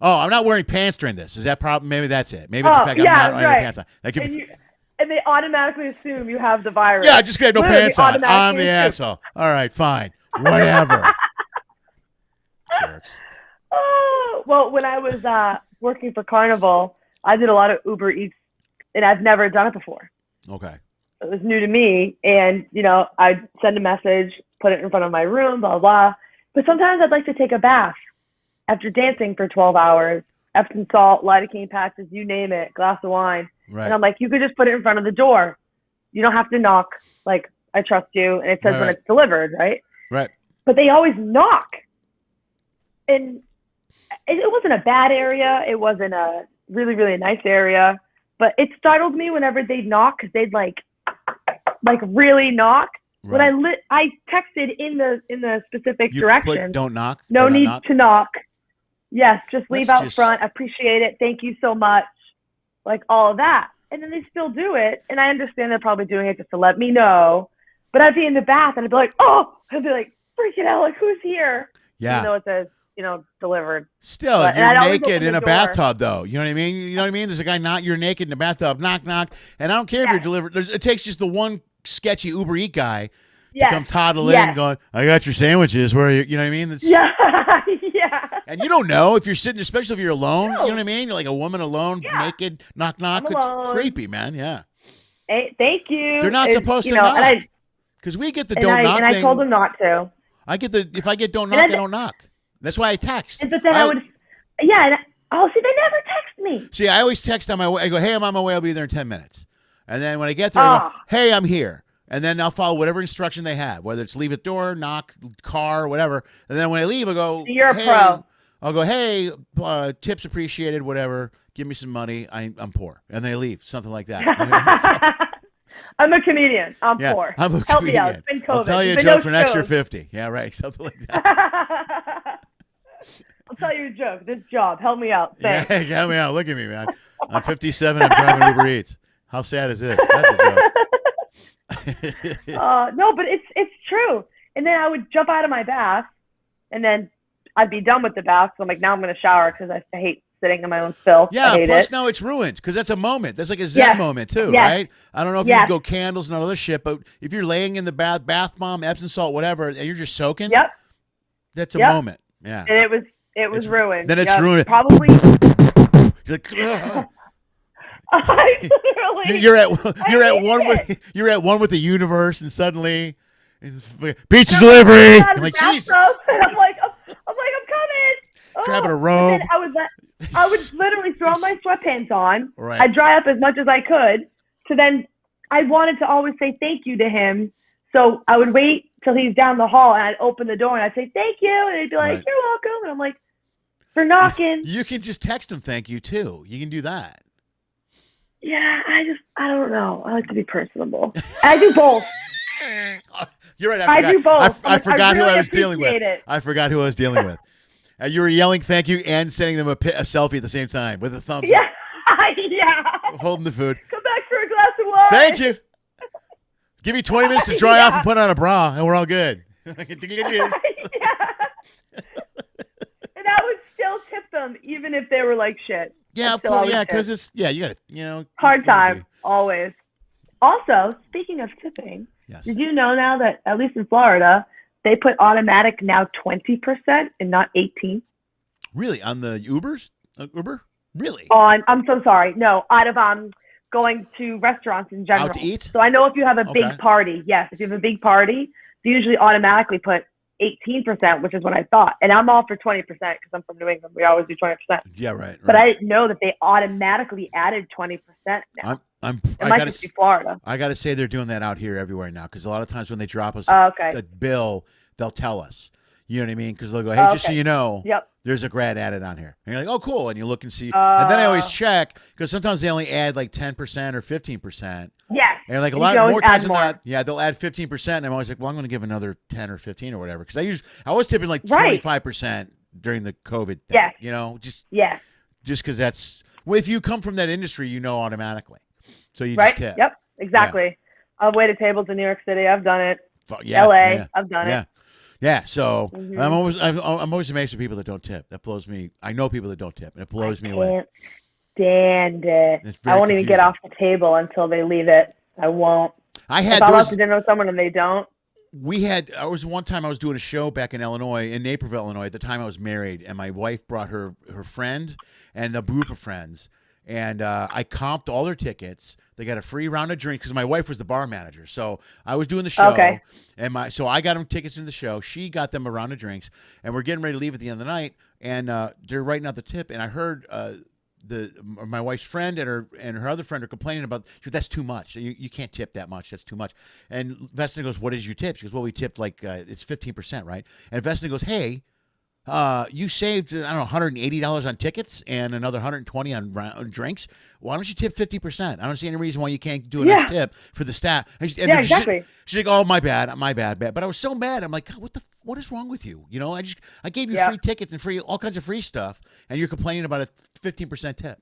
oh, I'm not wearing pants during this. Is that problem? Maybe that's it. Maybe it's the fact I'm not wearing pants on. Like and they automatically assume you have the virus. Yeah, I just got no pants on. I'm the asshole. All right, fine. Whatever. Jerks. Oh, well, when I was working for Carnival, I did a lot of Uber Eats, and I've never done it before. Okay. It was new to me, and, I'd send a message, put it in front of my room, blah, blah. But sometimes I'd like to take a bath after dancing for 12 hours, Epsom salt, lidocaine patches, you name it, glass of wine. Right. And I'm like, you could just put it in front of the door. You don't have to knock. Like, I trust you. And it says when it's delivered, right? Right. But they always knock. And it wasn't a bad area. It wasn't a really, really nice area. But it startled me whenever they'd knock, because they'd like really knock. Right. When I texted in the specific direction. Don't knock. No need to knock. Yes, just leave out front. Appreciate it. Thank you so much. Like all of that. And then they still do it. And I understand they're probably doing it just to let me know. But I'd be in the bath and I'd be like, oh, I'd be like, freaking hell, like who's here? Yeah. Even though it says, delivered. Still, you're naked in a bathtub, though. You know what I mean? You know what I mean? There's a guy you're naked in a bathtub, knock, knock. And I don't care if you're delivered. It takes just the one sketchy Uber Eat guy to come toddle in going, I got your sandwiches. Where are you? You know what I mean? Yeah. And you don't know if you're sitting, especially if you're alone. You know what I mean? You're like a woman alone, naked, knock, knock. It's creepy, man. Yeah. Hey, thank you. They're not supposed to knock. Because we get the don't knock thing. And I told them not to. If I get don't knock, I don't knock. That's why I text. But then I would, see, they never text me. See, I always text on my way. I go, hey, I'm on my way. I'll be there in 10 minutes. And then when I get there, I go, hey, I'm here. And then I'll follow whatever instruction they have, whether it's leave at door, knock, car, whatever. And then when I leave, I go, you're hey, a pro. I'll go, hey, tips appreciated, whatever. Give me some money. I'm poor, and they leave, something like that. I'm a comedian. I'm yeah, poor. I'm a Help comedian. me out. It's been COVID. I'll tell you a There's joke no for an extra shows. 50. Yeah, right, something like that. I'll tell you a joke. This job. Help me out. Thanks. Yeah, help me out. Look at me, man. I'm 57. I'm driving Uber Eats. How sad is this? That's a joke. No, but it's true. And then I would jump out of my bath, and then I'd be done with the bath. So I'm like, now I'm going to shower because I hate sitting in my own filth. Yeah, I hate plus it. now it's ruined because that's a moment. That's like a Zen moment too, right? I don't know if you can go candles and all other shit, but if you're laying in the bath bomb, Epsom salt, whatever, and you're just soaking, that's a moment. Yeah. And it was ruined. Then it's ruined. Probably. You're like, I literally. You're at one with the universe, and suddenly it's pizza delivery. I'm like, jeez. And I'm like, I'm coming. Grabbing a robe. I would literally throw my sweatpants on. Right. I'd dry up as much as I could. So then I wanted to always say thank you to him. So I would wait till he's down the hall, and I'd open the door and I'd say thank you, and he'd be like, "You're welcome." And I'm like, "For knocking." You can just text him thank you too. You can do that. Yeah, I don't know. I like to be personable. I do both. You're right. I do both. I forgot who I was dealing with. It. I forgot who I was dealing with. You were yelling thank you and sending them a selfie at the same time with a thumbs up. Yeah. Holding the food. Come back for a glass of wine. Thank you. Give me 20 minutes to dry off and put on a bra, and we're all good. And I would still tip them, even if they were like shit. Yeah, of course. Yeah, because it's you got to hard time always. Also, speaking of tipping, yes. Did you know now that at least in Florida they put automatic now 20% and not 18%? Really, on the Ubers? Uber? Really? I'm so sorry. No, out of going to restaurants in general. Out to eat? So I know if you have a big party, if you have a big party, they usually automatically put 18%, which is what I thought. And I'm all for 20% because I'm from New England. We always do 20%. Yeah, right. But I didn't know that they automatically added 20% now. It might just be Florida. I got to say they're doing that out here everywhere now because a lot of times when they drop us a bill, they'll tell us. You know what I mean? Because they'll go, hey, just so you know, there's a grad added on here. And you're like, oh, cool. And you look and see. And then I always check because sometimes they only add like 10% or 15%. Yes. And like a lot more times than that, they'll add 15%. And I'm always like, well, I'm going to give another 10 or 15 or whatever. Because I was tipping like 25% during the COVID thing. Yes. You know, just because that's, well, if you come from that industry, you know automatically. So you just tip. Yep, exactly. Yeah. I've waited tables in New York City. I've done it. Yeah, LA, I've done it. Yeah, so I'm always amazed with people that don't tip. That blows me. I know people that don't tip, and it blows me away. I can't stand it. I won't even get off the table until they leave it. I won't. If I'm out to dinner with someone and they don't. I was one time I was doing a show back in Illinois, in Naperville, Illinois. At the time I was married, and my wife brought her friend and a group of friends. And I comped all their tickets. They got a free round of drinks because my wife was the bar manager. So I was doing the show, and so I got them tickets in the show. She got them a round of drinks, and we're getting ready to leave at the end of the night. And they're writing out the tip, and I heard my wife's friend and her other friend are complaining about that's too much. You can't tip that much. That's too much. And Vesna goes, "What did you tip?" She goes, "Well, we tipped like it's 15%, right?" And Vesna goes, "Hey. You saved, I don't know, $180 on tickets and another $120 on drinks. Why don't you tip 50%? I don't see any reason why you can't do a nice tip for the staff." And exactly. She's like, "Oh, my bad. But I was so mad. I'm like, God, what is wrong with you? You know, I gave you free tickets and all kinds of free stuff, and you're complaining about a 15% tip.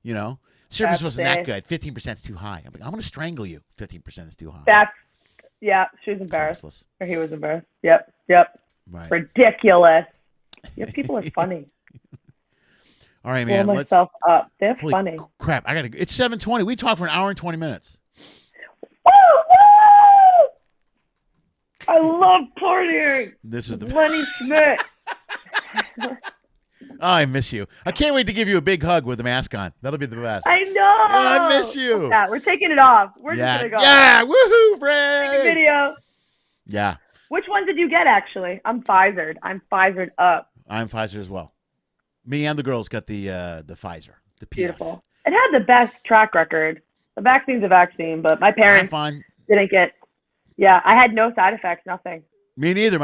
You know, service wasn't that good. 15% is too high. I'm like, I'm going to strangle you. 15% is too high. She was embarrassed. Classless. Or he was embarrassed. Yep. Right. Ridiculous. Yeah, people are funny. All right, man. Pull myself up. They're funny. Crap! It's 7:20. We talked for an hour and 20 minutes. Woo! I love partying. This is Lenny Schmidt. Oh, I miss you. I can't wait to give you a big hug with the mask on. That'll be the best. I know. Oh, I miss you. Yeah, we're taking it off. We're just gonna go. Yeah, woohoo, Fred. Take a video. Yeah. Which one did you get? Actually, I'm Pfizered. I'm Pfizered up. I'm Pfizer as well. Me and the girls got the Pfizer. The PF. Beautiful. It had the best track record. The vaccine's a vaccine, but my parents didn't get. Yeah, I had no side effects. Nothing. Me neither.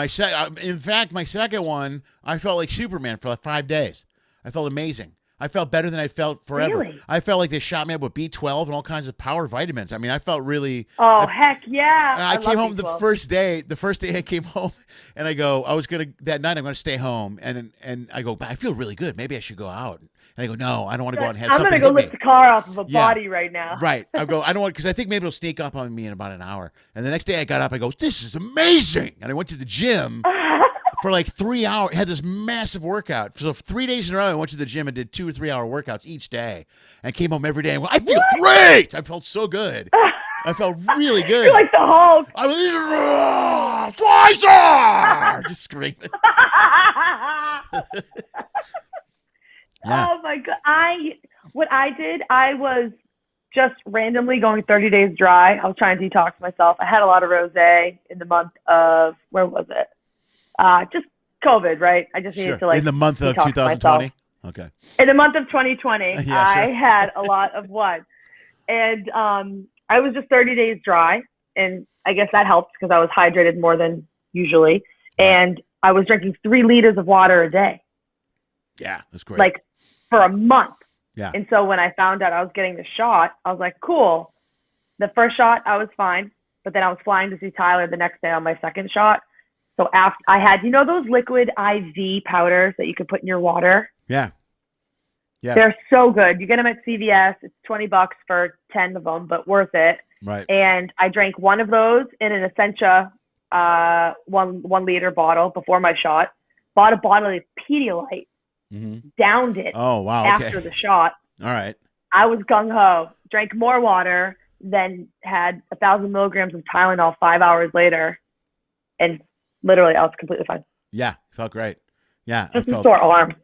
In fact, my second one, I felt like Superman for like 5 days. I felt amazing. I felt better than I felt forever. Really? I felt like they shot me up with B12 and all kinds of power vitamins. I mean, I felt really. Oh, heck yeah. I came home B12. the first day I came home, and that night I'm going to stay home. And I go, I feel really good. Maybe I should go out. And I go, no, I don't want to go out and have something. I'm going to go lift the car off of a body right now. Right. I go, I don't want, because I think maybe it'll sneak up on me in about an hour. And the next day I got up, I go, this is amazing. And I went to the gym. For like 3 hours, had this massive workout. So 3 days in a row, I went to the gym and did 2 or 3 hour workouts each day, and came home every day and went, I feel great. I felt so good. I felt really good. You're like the Hulk. I was Pfizer! Just screaming. Yeah. Oh my God! What I did, I was just randomly going 30 days dry. I was trying to detox myself. I had a lot of rosé in the month of, where was it? Just COVID, right? I just needed to in the month of 2020. Okay. In the month of 2020, Yeah, I had a lot of wine, and I was just 30 days dry, and I guess that helped because I was hydrated more than usually, and I was drinking 3 liters of water a day. Yeah, that's great. Like for a month. Yeah. And so when I found out I was getting the shot, I was like, cool. The first shot, I was fine, but then I was flying to see Tyler the next day on my second shot. So after I had, those liquid IV powders that you could put in your water? Yeah. Yeah. They're so good. You get them at CVS. It's $20 for 10 of them, but worth it. Right. And I drank one of those in an Essentia 1 liter bottle before my shot. Bought a bottle of Pedialyte. Mm-hmm. Downed it. Oh, wow. Okay. After the shot. All right. I was gung-ho. Drank more water, then had 1,000 milligrams of Tylenol 5 hours later. And literally, I was completely fine. Yeah, felt great. Yeah, just a sore arm.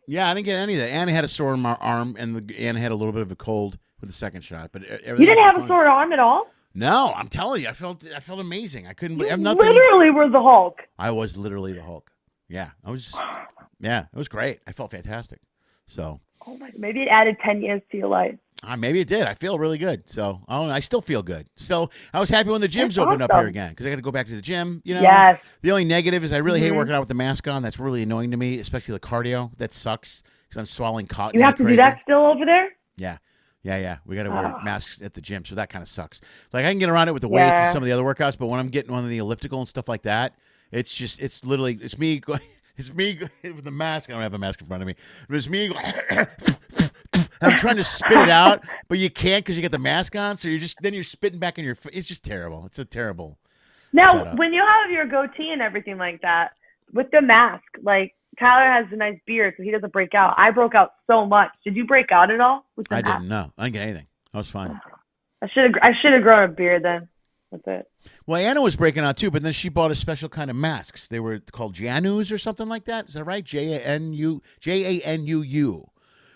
Yeah, I didn't get any of that. Anna had a sore arm, and Anna had a little bit of a cold with the second shot. But you didn't have a sore arm at all? No, I'm telling you, I felt amazing. I couldn't believe nothing. Literally, were the Hulk. I was literally the Hulk. Yeah, yeah, it was great. I felt fantastic. So. Oh my! Maybe it added 10 years to your life. Maybe it did. I feel really good. So I still feel good. So I was happy when the gyms opened up here again because I got to go back to the gym. Yes. The only negative is I really hate working out with the mask on. That's really annoying to me, especially the cardio. That sucks because I'm swallowing cotton. You have to do that still over there? Yeah. Yeah. We got to wear masks at the gym, so that kind of sucks. Like I can get around it with the weights and some of the other workouts, but when I'm getting on the elliptical and stuff like that, it's me going. It's me with the mask. I don't have a mask in front of me. But it's me. I'm trying to spit it out, but you can't because you got the mask on. So you're spitting back in your. It's just terrible. It's a terrible. Now, setup. When you have your goatee and everything like that, with the mask, like Tyler has a nice beard, so he doesn't break out. I broke out so much. Did you break out at all with the mask? I didn't know. I didn't get anything. I was fine. I should have grown a beard then. That's it. Well, Anna was breaking out too, but then she bought a special kind of masks. They were called Janus or something like that. Is that right? Januu.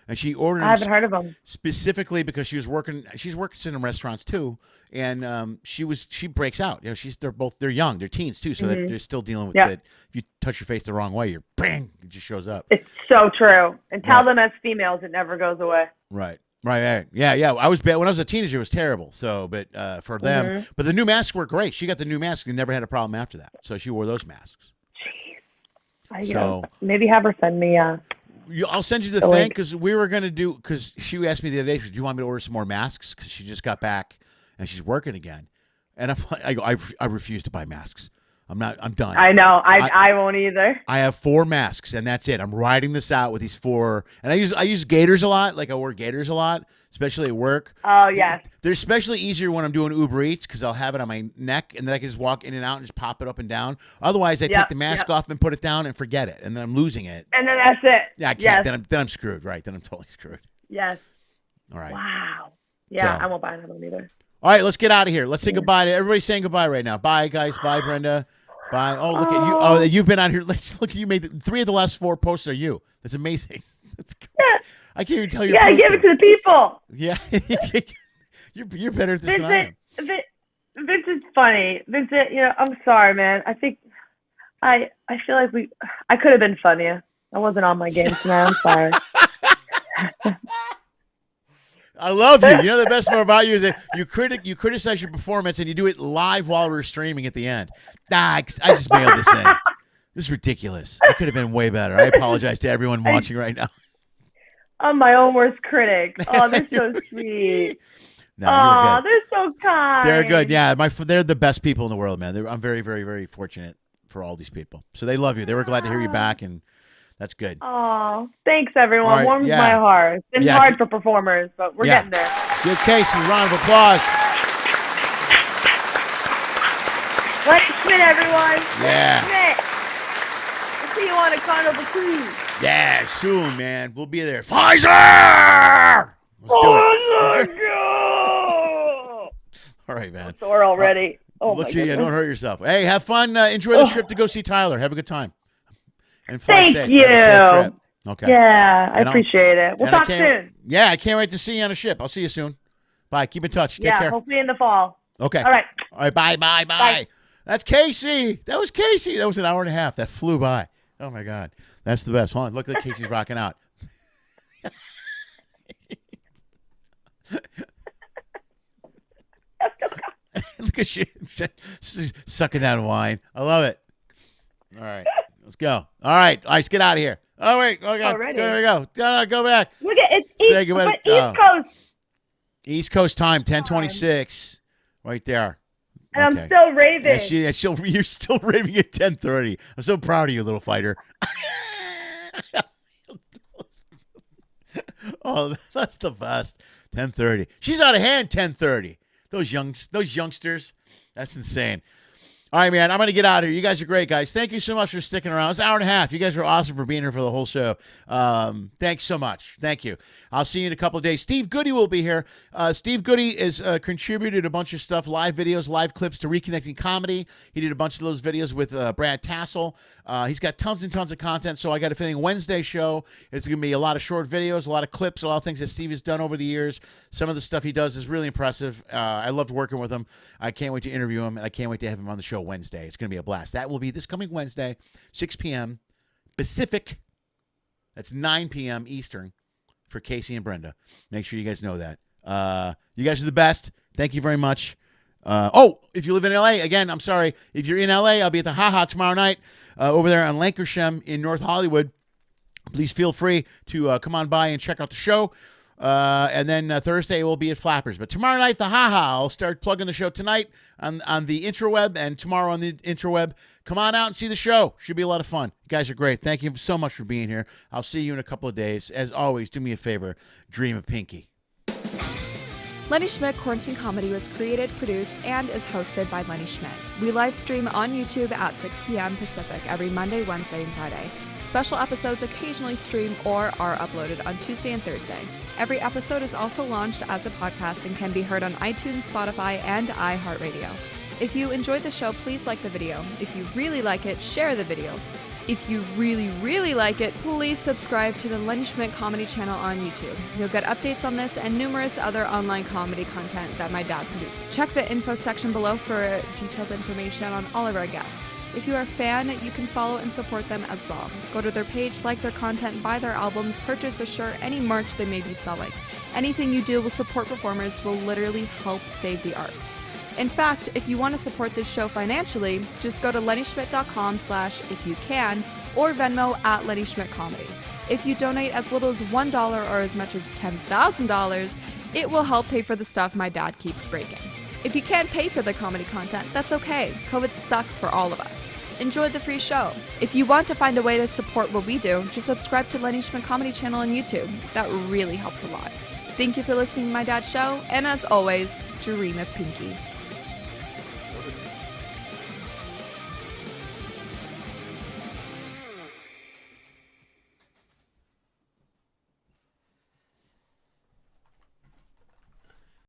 And she ordered them. I haven't heard of them. Specifically because she was working. She's worked in restaurants too, and she breaks out. They're young. They're teens too, so they're still dealing with that. If you touch your face the wrong way, it just shows up. It's so true. And tell them as females, it never goes away. Right. Yeah. I was bad when I was a teenager. It was terrible. So, but for them, but the new masks were great. She got the new mask and never had a problem after that. So she wore those masks. Jeez. Maybe have her send me. I'll send you the thing because we were gonna do. Because she asked me the other day, do you want me to order some more masks? Because she just got back and she's working again. And I refuse to buy masks. I'm done. I know. I won't either. I have 4 masks and that's it. I'm riding this out with these 4. And I use gaiters a lot. Like I wear gaiters a lot, especially at work. Oh, yes. They're especially easier when I'm doing Uber Eats because I'll have it on my neck and then I can just walk in and out and just pop it up and down. Otherwise, I take the mask off and put it down and forget it. And then I'm losing it. And then that's it. Yeah, I can't. Then I'm screwed, right? Then I'm totally screwed. Yes. All right. Wow. Yeah, I won't buy another one either. All right, let's get out of here. Let's say goodbye to everybody. Saying goodbye right now. Bye, guys. Bye, Brenda. Bye. Oh, look at you. Oh, you've been on here. Let's look at you. Made 3 of the last 4 posts are you. That's amazing. That's cool. Yeah. I can't even tell you. Yeah, give it to the people. Yeah. You're better at this than I am. Vincent's funny. Vincent, I'm sorry, man. I think I feel like I could have been funnier. I wasn't on my game tonight. I'm sorry. I love you. You know the best part about you is that you criticize your performance and you do it live while we're streaming at the end. I just mailed this in. This is ridiculous. I could have been way better. I apologize to everyone watching right now. I'm my own worst critic. Oh, they're so sweet. No, they're so kind. They're good. Yeah, they're the best people in the world, man. I'm very, very, very fortunate for all these people. So they love you. They were glad to hear you back, and that's good. Oh, thanks, everyone. Right, Warms my heart. It's been hard for performers, but we're getting there. Give Casey a round of applause. Lenny Schmidt, everyone. Yeah. Schmidt. We'll see you on a Carnival cruise. Yeah, soon, man. We'll be there. Pfizer! Let's do it. All right, man. I'm sore already. Look at you. Don't hurt yourself. Hey, have fun. Enjoy the trip to go see Tyler. Have a good time. And fly safe. Thank you. Okay. Yeah, I appreciate it. We'll talk soon. Yeah, I can't wait to see you on a ship. I'll see you soon. Bye. Keep in touch. Take care. Hopefully in the fall. Okay. All right. All right. Bye. That's Casey. That was Casey. That was an hour and a half. That flew by. Oh, my God. That's the best. Hold on. Look at Casey's rocking out. Look at you sucking down wine. I love it. All right. Let's go. All right. Let's get out of here. Oh, wait. Okay. Already? There we go. Go back. Look at it's East Coast. East Coast time, 10:26. Right there. And I'm still raving. You're still raving at 10:30. I'm so proud of you, little fighter. Oh, that's the best. 10:30. She's out of hand. 10:30. Those youngsters. That's insane. All right, man. I'm going to get out of here. You guys are great, guys. Thank you so much for sticking around. It's an hour and a half. You guys are awesome for being here for the whole show. Thanks so much. Thank you. I'll see you in a couple of days. Steve Goody will be here. Steve Goody has contributed a bunch of stuff, live videos, live clips to Reconnecting Comedy. He did a bunch of those videos with Brad Tassel. He's got tons and tons of content, so I got a feeling Wednesday show, it's going to be a lot of short videos, a lot of clips, a lot of things that Steve has done over the years. Some of the stuff he does is really impressive. I loved working with him. I can't wait to interview him, and I can't wait to have him on the show Wednesday. It's going to be a blast. That will be this coming Wednesday, 6 p.m. Pacific. That's 9 p.m. Eastern for Casey and Brenda. Make sure you guys know that. You guys are the best. Thank you very much. If you live in L.A., again, I'm sorry. If you're in L.A., I'll be at the Ha Ha tomorrow night over there on Lancashire in North Hollywood. Please feel free to come on by and check out the show. And then Thursday we'll be at Flappers. But tomorrow night, the Ha Ha. I'll start plugging the show tonight on the interweb and tomorrow on the interweb. Come on out and see the show. Should be a lot of fun. You guys are great. Thank you so much for being here. I'll see you in a couple of days. As always, do me a favor. Dream of Pinky. Lenny Schmidt Quarantine Comedy was created, produced, and is hosted by Lenny Schmidt. We live stream on YouTube at 6 p.m. Pacific every Monday, Wednesday, and Friday. Special episodes occasionally stream or are uploaded on Tuesday and Thursday. Every episode is also launched as a podcast and can be heard on iTunes, Spotify, and iHeartRadio. If you enjoyed the show, please like the video. If you really like it, share the video. If you really, really like it, please subscribe to the Lenny Schmidt Comedy channel on YouTube. You'll get updates on this and numerous other online comedy content that my dad produced. Check the info section below for detailed information on all of our guests. If you are a fan, you can follow and support them as well. Go to their page, like their content, buy their albums, purchase a shirt, any merch they may be selling. Anything you do will support performers will literally help save the arts. In fact, if you want to support this show financially, just go to LennySchmidt.com/ifyoucan or Venmo at LennySchmidtComedy. If you donate as little as $1 or as much as $10,000, it will help pay for the stuff my dad keeps breaking. If you can't pay for the comedy content, that's okay. COVID sucks for all of us. Enjoy the free show. If you want to find a way to support what we do, just subscribe to Lenny Schmidt Comedy channel on YouTube. That really helps a lot. Thank you for listening to my dad's show, and as always, dream of Pinky.